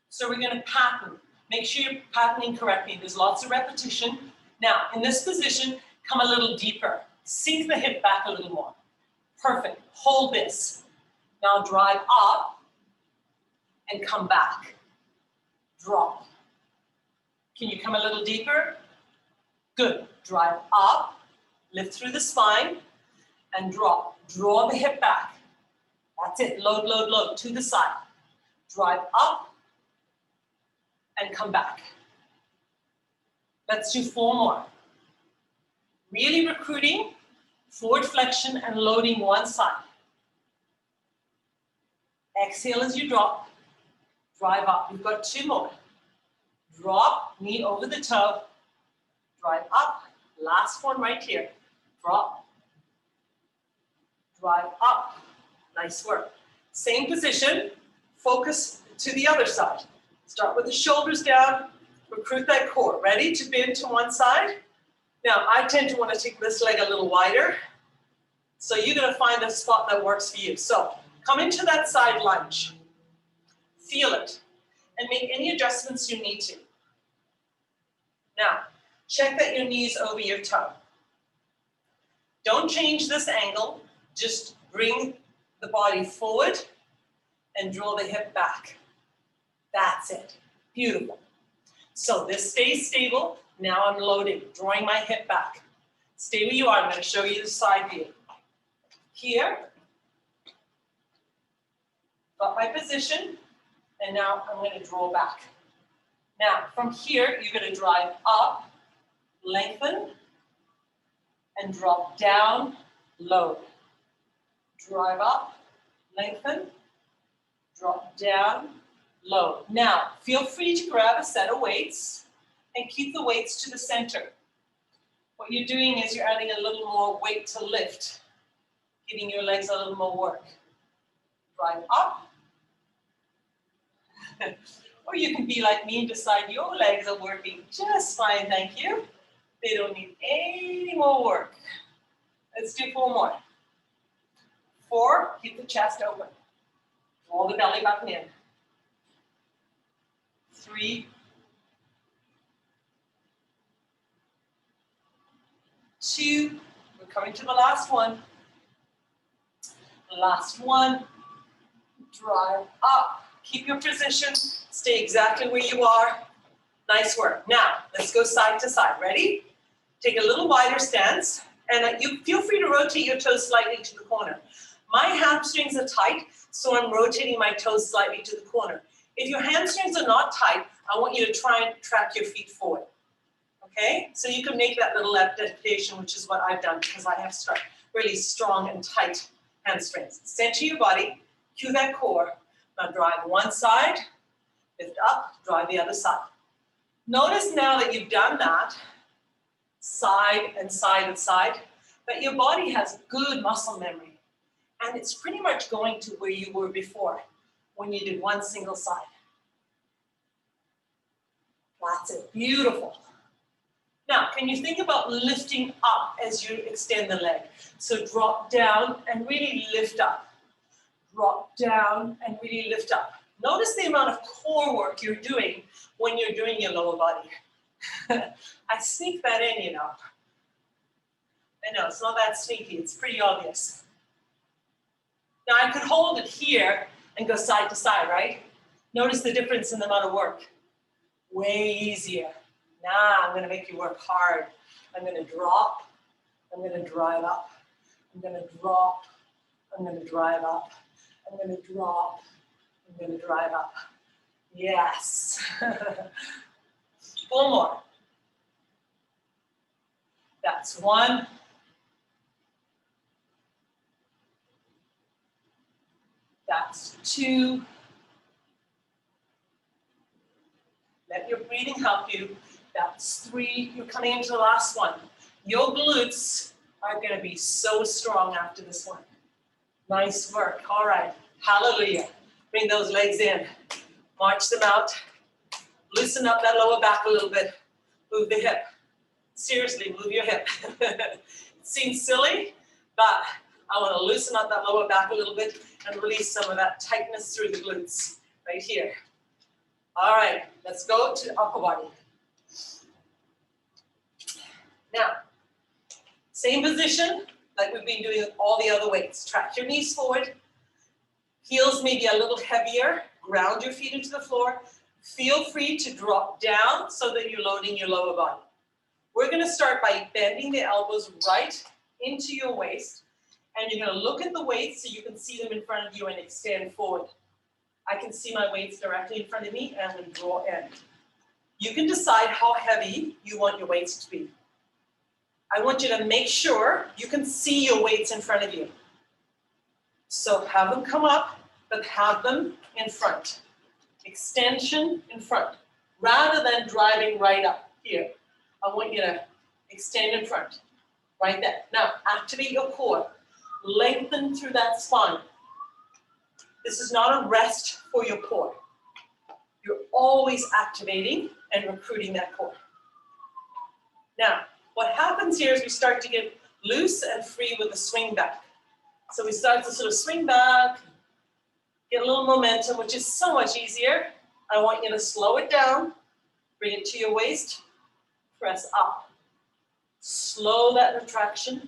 So we're going to pattern. Make sure you're patterning correctly. There's lots of repetition. Now, in this position, come a little deeper. Sink the hip back a little more. Perfect. Hold this. Now drive up and come back. Drop. Can you come a little deeper? Good. Drive up, lift through the spine, and drop. Draw the hip back. That's it. Load, load, load to the side. Drive up and come back. Let's do 4 more. Really recruiting, forward flexion and loading one side. Exhale as you drop. Drive up. We've got 2 more. Drop, knee over the toe. Drive up. Last one right here. Drop. Drive up. Nice work. Same position. Focus to the other side. Start with the shoulders down. Recruit that core. Ready to bend to one side? Now, I tend to want to take this leg a little wider. So you're going to find the spot that works for you. So come into that side lunge. Feel it. And make any adjustments you need to. Now, check that your knee's over your toe. Don't change this angle. Just bring the body forward and draw the hip back. That's it. Beautiful. So this stays stable. Now I'm loading, drawing my hip back. Stay where you are. I'm going to show you the side view. Here. Got my position. And now I'm going to draw back. Now, from here, you're going to drive up, lengthen, and drop down, load. Drive up, lengthen, drop down, load. Now, feel free to grab a set of weights and keep the weights to the center. What you're doing is you're adding a little more weight to lift, giving your legs a little more work. Drive up. Or you can be like me and decide your legs are working just fine, thank you. They don't need any more work. Let's do 4 more. 4, keep the chest open. Draw the belly button in. 3, 2, we're coming to the last one. Last one, drive up. Keep your position, stay exactly where you are. Nice work. Now, let's go side to side. Ready? Take a little wider stance, and you feel free to rotate your toes slightly to the corner. My hamstrings are tight, so I'm rotating my toes slightly to the corner. If your hamstrings are not tight, I want you to try and track your feet forward. Okay? So you can make that little adaptation, which is what I've done because I have really strong and tight hamstrings. Center your body, cue that core. Now drive one side, lift up, drive the other side. Notice now that you've done that, side and side and side, that your body has good muscle memory. And it's pretty much going to where you were before when you did one single side. That's it, beautiful. Now, can you think about lifting up as you extend the leg? So drop down and really lift up. Drop down and really lift up. Notice the amount of core work you're doing when you're doing your lower body. I sneak that in, you know. I know, it's not that sneaky, it's pretty obvious. Now I could hold it here and go side to side, right? Notice the difference in the amount of work. Way easier. Now I'm gonna make you work hard. I'm gonna drop, I'm gonna drive up. I'm gonna drop, I'm gonna drive up. I'm gonna drop, I'm gonna drive up. Yes. 4 more. That's 1. That's 2. Let your breathing help you. That's 3. You're coming into the last one. Your glutes are going to be so strong after this one. Nice work. All right. Hallelujah. Bring those legs in. March them out. Loosen up that lower back a little bit. Move the hip. Seriously, move your hip. It seems silly, but I want to loosen up that lower back a little bit and release some of that tightness through the glutes right here. All right, let's go to upper body. Now, same position like we've been doing with all the other weights. Track your knees forward. Heels maybe a little heavier. Ground your feet into the floor. Feel free to drop down so that you're loading your lower body. We're going to start by bending the elbows right into your waist. And you're going to look at the weights so you can see them in front of you and extend forward. I can see my weights directly in front of me and I'm going to draw in. You can decide how heavy you want your weights to be. I want you to make sure you can see your weights in front of you. So have them come up, but have them in front. Extension in front, rather than driving right up here. I want you to extend in front, right there. Now, activate your core. Lengthen through that spine. This is not a rest for your core. You're always activating and recruiting that core. Now, what happens here is we start to get loose and free with the swing back. So we start to sort of swing back, get a little momentum, which is so much easier. I want you to slow it down, bring it to your waist, press up. Slow that retraction,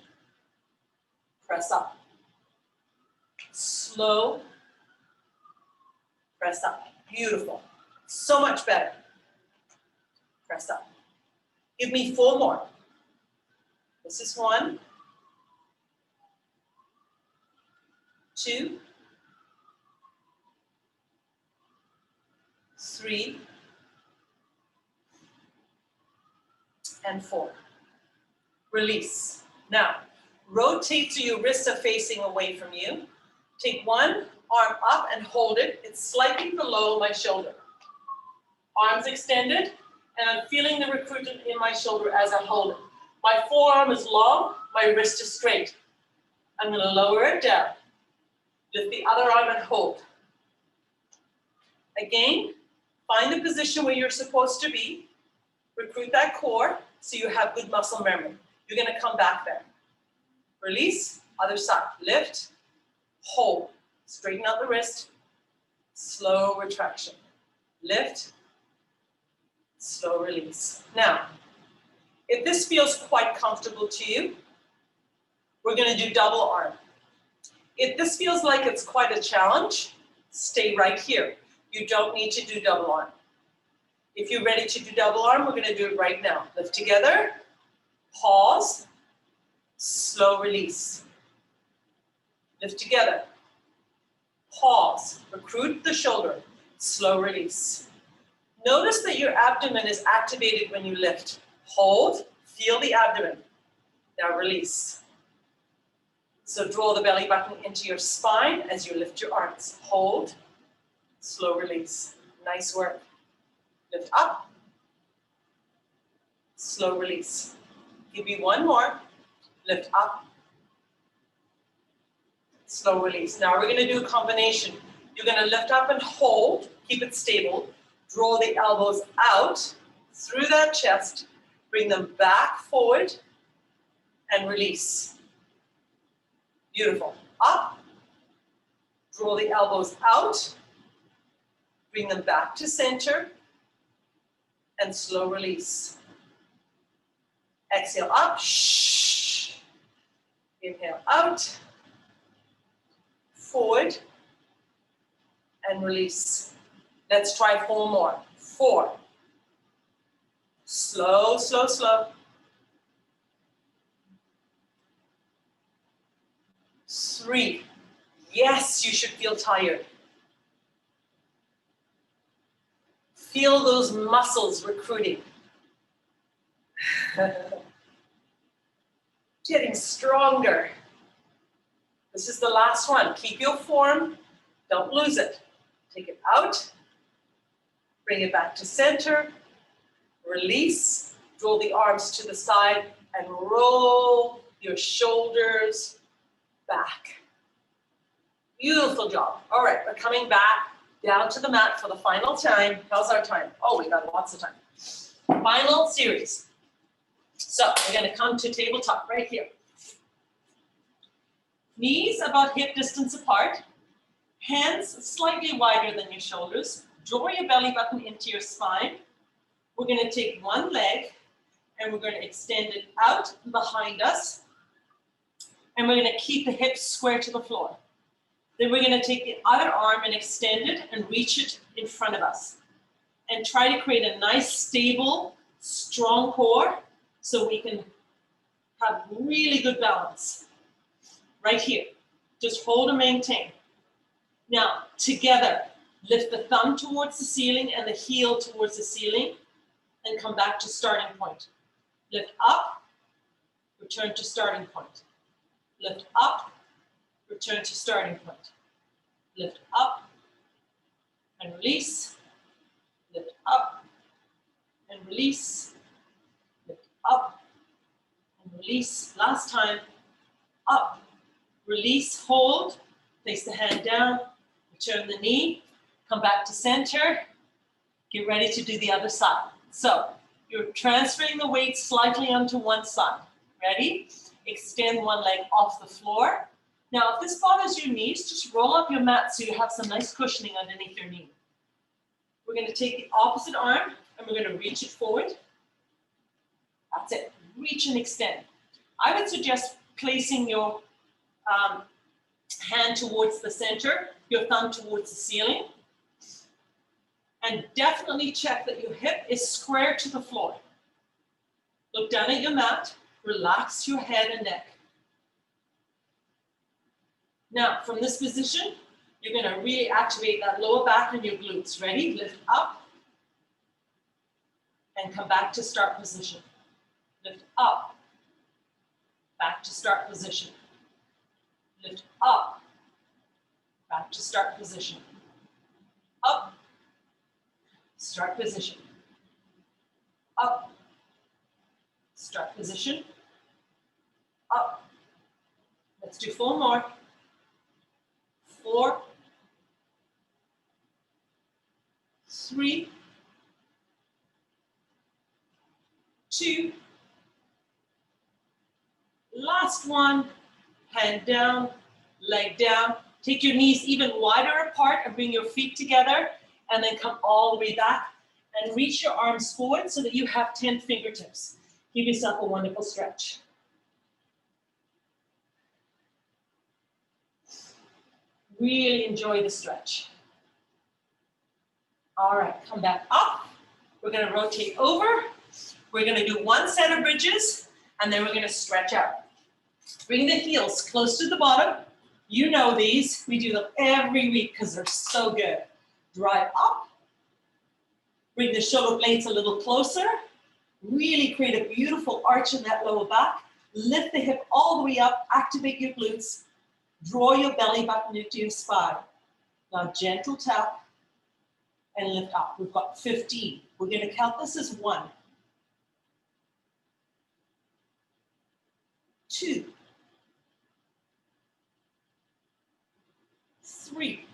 press up. Slow, press up. Beautiful. So much better. Press up. Give me 4 more. This is 1, 2, 3, and 4. Release. Now, rotate so your wrists are facing away from you. Take one arm up and hold it. It's slightly below my shoulder. Arms extended, and I'm feeling the recruitment in my shoulder as I hold it. My forearm is long, my wrist is straight. I'm going to lower it down. Lift the other arm and hold. Again, find the position where you're supposed to be. Recruit that core so you have good muscle memory. You're going to come back there. Release, other side. Lift, hold. Straighten out the wrist. Slow retraction. Lift, slow release. Now, if this feels quite comfortable to you, we're going to do double arm. If this feels like it's quite a challenge, stay right here. You don't need to do double arm. If you're ready to do double arm, we're going to do it right now. Lift together, pause, slow release. Lift together, pause, recruit the shoulder, slow release. Notice that your abdomen is activated when you lift. Hold, feel the abdomen. Now release. So draw the belly button into your spine as you lift your arms. Hold, slow release. Nice work. Lift up, slow release. Give me one more. Lift up, slow release. Now we're gonna do a combination. You're gonna lift up and hold, keep it stable, draw the elbows out through that chest, bring them back forward, and release. Beautiful. Up, draw the elbows out, bring them back to center, and slow release. Exhale up, shh. Inhale out, forward, and release. Let's try 4 more. 4. Slow, slow, slow. 3. Yes, you should feel tired. Feel those muscles recruiting. Getting stronger. This is the last one. Keep your form. Don't lose it. Take it out. Bring it back to center. Release. Draw the arms to the side and roll your shoulders back. Beautiful job. All right, we're coming back down to the mat for the final time. How's our time? Oh, we got lots of time. Final series. So we're going to come to tabletop right here. Knees about hip distance apart. Hands slightly wider than your shoulders. Draw your belly button into your spine. We're going to take one leg and we're going to extend it out behind us. And we're going to keep the hips square to the floor. Then we're going to take the other arm and extend it and reach it in front of us. And try to create a nice, stable, strong core so we can have really good balance. Right here. Just hold and maintain. Now, together, lift the thumb towards the ceiling and the heel towards the ceiling and come back to starting point. Lift up, return to starting point. Lift up, return to starting point. Lift up and release. Lift up and release. Lift up and release. Last time. Up, release, hold. Place the hand down. Return the knee. Come back to center. Get ready to do the other side. So you're transferring the weight slightly onto one side. Ready? Extend one leg off the floor. Now, if this bothers your knees, just roll up your mat so you have some nice cushioning underneath your knee. We're going to take the opposite arm and we're going to reach it forward. That's it. Reach and extend. I would suggest placing your hand towards the center, your thumb towards the ceiling. And definitely check that your hip is square to the floor. Look down at your mat. Relax your head and neck. Now, from this position, you're going to really activate that lower back and your glutes. Ready? Lift up and come back to start position. Lift up, back to start position. Lift up, back to start position. Up, start position. Up, start position. Up. Let's do 4 more. 4, 3, 2, last one, hand down, leg down. Take your knees even wider apart and bring your feet together and then come all the way back and reach your arms forward so that you have 10 fingertips. Give yourself a wonderful stretch. Really enjoy the stretch. All right, come back up. We're going to rotate over. We're going to do 1 set of bridges, and then we're going to stretch out. Bring the heels close to the bottom. You know these. We do them every week because they're so good. Drive up. Bring the shoulder blades a little closer. Really create a beautiful arch in that lower back. Lift the hip all the way up. Activate your glutes. Draw your belly button into your spine. Now gentle tap and lift up. We've got 15. We're going to count this as 1. 2, 3,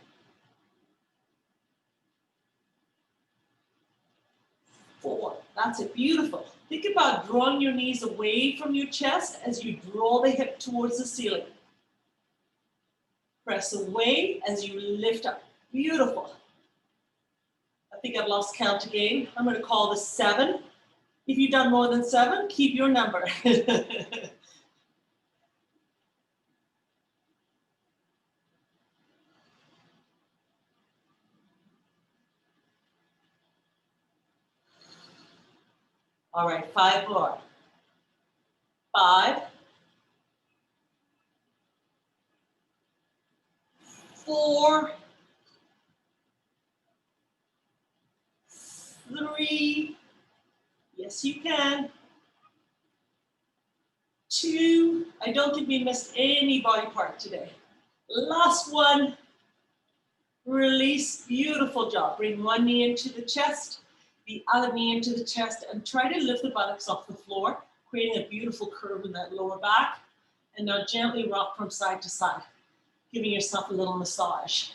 4. That's it. Beautiful. Think about drawing your knees away from your chest as you draw the hip towards the ceiling. Press away as you lift up. Beautiful. I think I've lost count again. I'm going to call this 7. If you've done more than 7, keep your number. All right, 5 more. 5, 4, 3, yes you can. 2, I don't think we missed any body part today. Last one, release, beautiful job. Bring one knee into the chest, the other knee into the chest, and try to lift the buttocks off the floor, creating a beautiful curve in that lower back. And now gently rock from side to side, giving yourself a little massage.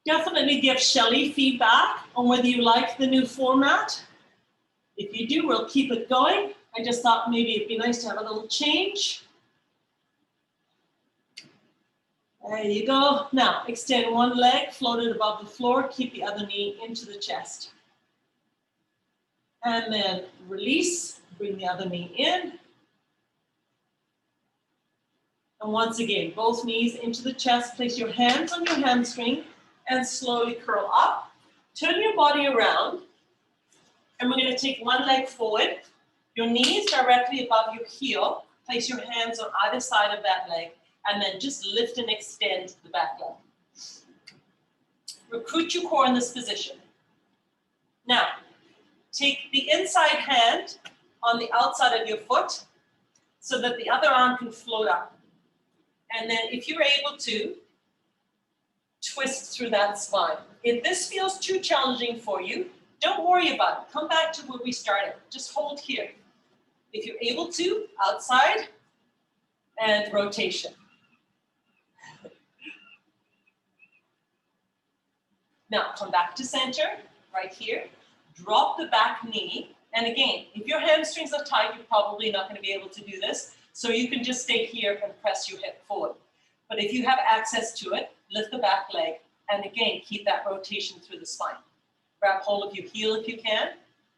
Definitely give Shelley feedback on whether you like the new format. If you do, we'll keep it going. I just thought maybe it'd be nice to have a little change. There you go. Now, extend one leg, float it above the floor, keep the other knee into the chest. And then release, bring the other knee in. And once again, both knees into the chest, place your hands on your hamstring and slowly curl up. Turn your body around. And we're going to take one leg forward, your knees directly above your heel, place your hands on either side of that leg, and then just lift and extend the back leg. Recruit your core in this position. Now, take the inside hand on the outside of your foot so that the other arm can float up. And then if you're able to, twist through that spine. If this feels too challenging for you, don't worry about it. Come back to where we started. Just hold here. If you're able to, outside and rotation. Now come back to center, right here. Drop the back knee. And again, if your hamstrings are tight, you're probably not going to be able to do this. So you can just stay here and press your hip forward. But if you have access to it, lift the back leg. And again, keep that rotation through the spine. Grab hold of your heel if you can.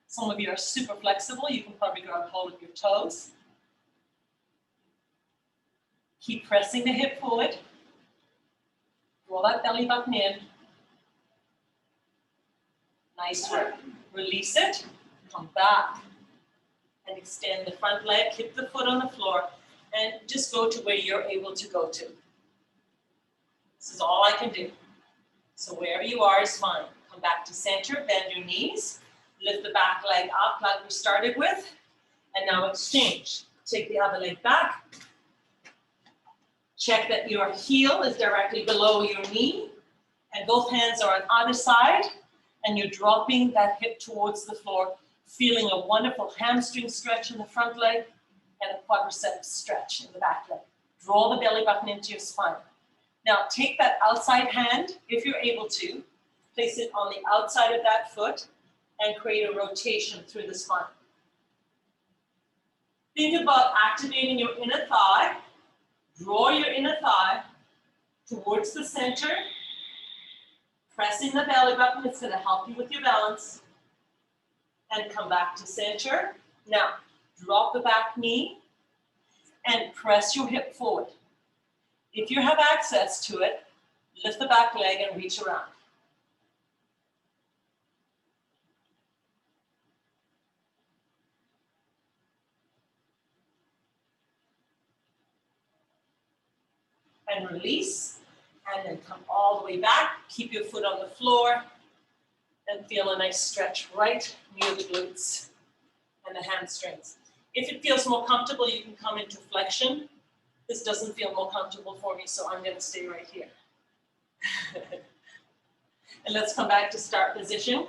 Some of you are super flexible. You can probably grab hold of your toes. Keep pressing the hip forward. Roll that belly button in. Nice work. Release it. Come back. And extend the front leg. Keep the foot on the floor. And just go to where you're able to go to. This is all I can do. So wherever you are is fine. Come back to center, bend your knees, lift the back leg up like we started with, and now exchange. Take the other leg back. Check that your heel is directly below your knee, and both hands are on either side, and you're dropping that hip towards the floor, feeling a wonderful hamstring stretch in the front leg and a quadriceps stretch in the back leg. Draw the belly button into your spine. Now take that outside hand, if you're able to, place it on the outside of that foot and create a rotation through the spine. Think about activating your inner thigh. Draw your inner thigh towards the center. Pressing the belly button, it's going to help you with your balance. And come back to center. Now, drop the back knee and press your hip forward. If you have access to it, lift the back leg and reach around. And release, and then come all the way back. Keep your foot on the floor, and feel a nice stretch right near the glutes and the hamstrings. If it feels more comfortable, you can come into flexion. This doesn't feel more comfortable for me, so I'm going to stay right here. And let's come back to start position.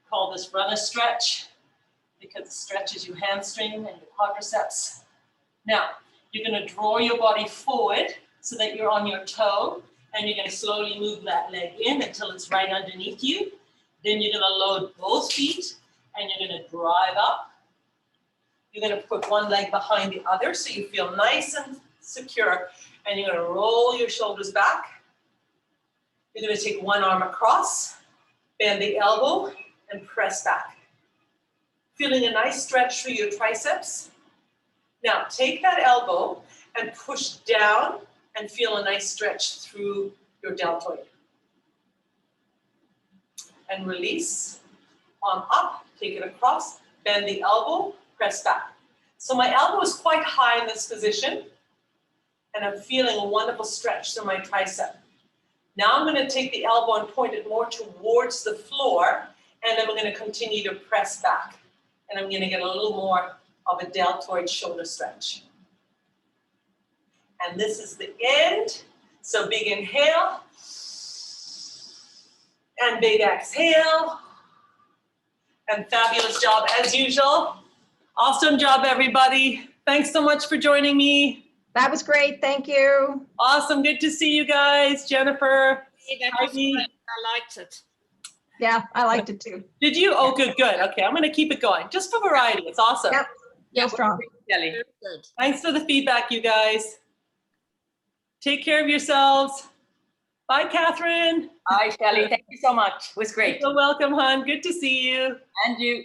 Call this runner stretch. because it stretches your hamstring and your quadriceps. Now, you're going to draw your body forward so that you're on your toe, and you're going to slowly move that leg in until it's right underneath you. Then you're going to load both feet, and you're going to drive up. You're going to put one leg behind the other so you feel nice and secure, and you're going to roll your shoulders back. You're going to take one arm across, bend the elbow, and press back. Feeling a nice stretch through your triceps. Now, take that elbow and push down and feel a nice stretch through your deltoid. And release. Arm up, take it across, bend the elbow, press back. So my elbow is quite high in this position, and I'm feeling a wonderful stretch through my tricep. Now I'm going to take the elbow and point it more towards the floor, and then we're going to continue to press back. And I'm going to get a little more of a deltoid shoulder stretch. And this is the end. So big inhale, and big exhale. And fabulous job as usual. Awesome job, everybody. Thanks so much for joining me. That was great. Thank you. Awesome. Good to see you guys. Jennifer. Heidi. I liked it. Yeah, I liked it too. Did you? Oh, good, good. Okay, I'm going to keep it going. Just for variety. It's awesome. Yep. Yeah, strong. Kelly. Thanks for the feedback, you guys. Take care of yourselves. Bye, Catherine. Hi, Shelley. Thank you so much. It was great. You're welcome, hon. Good to see you. And you.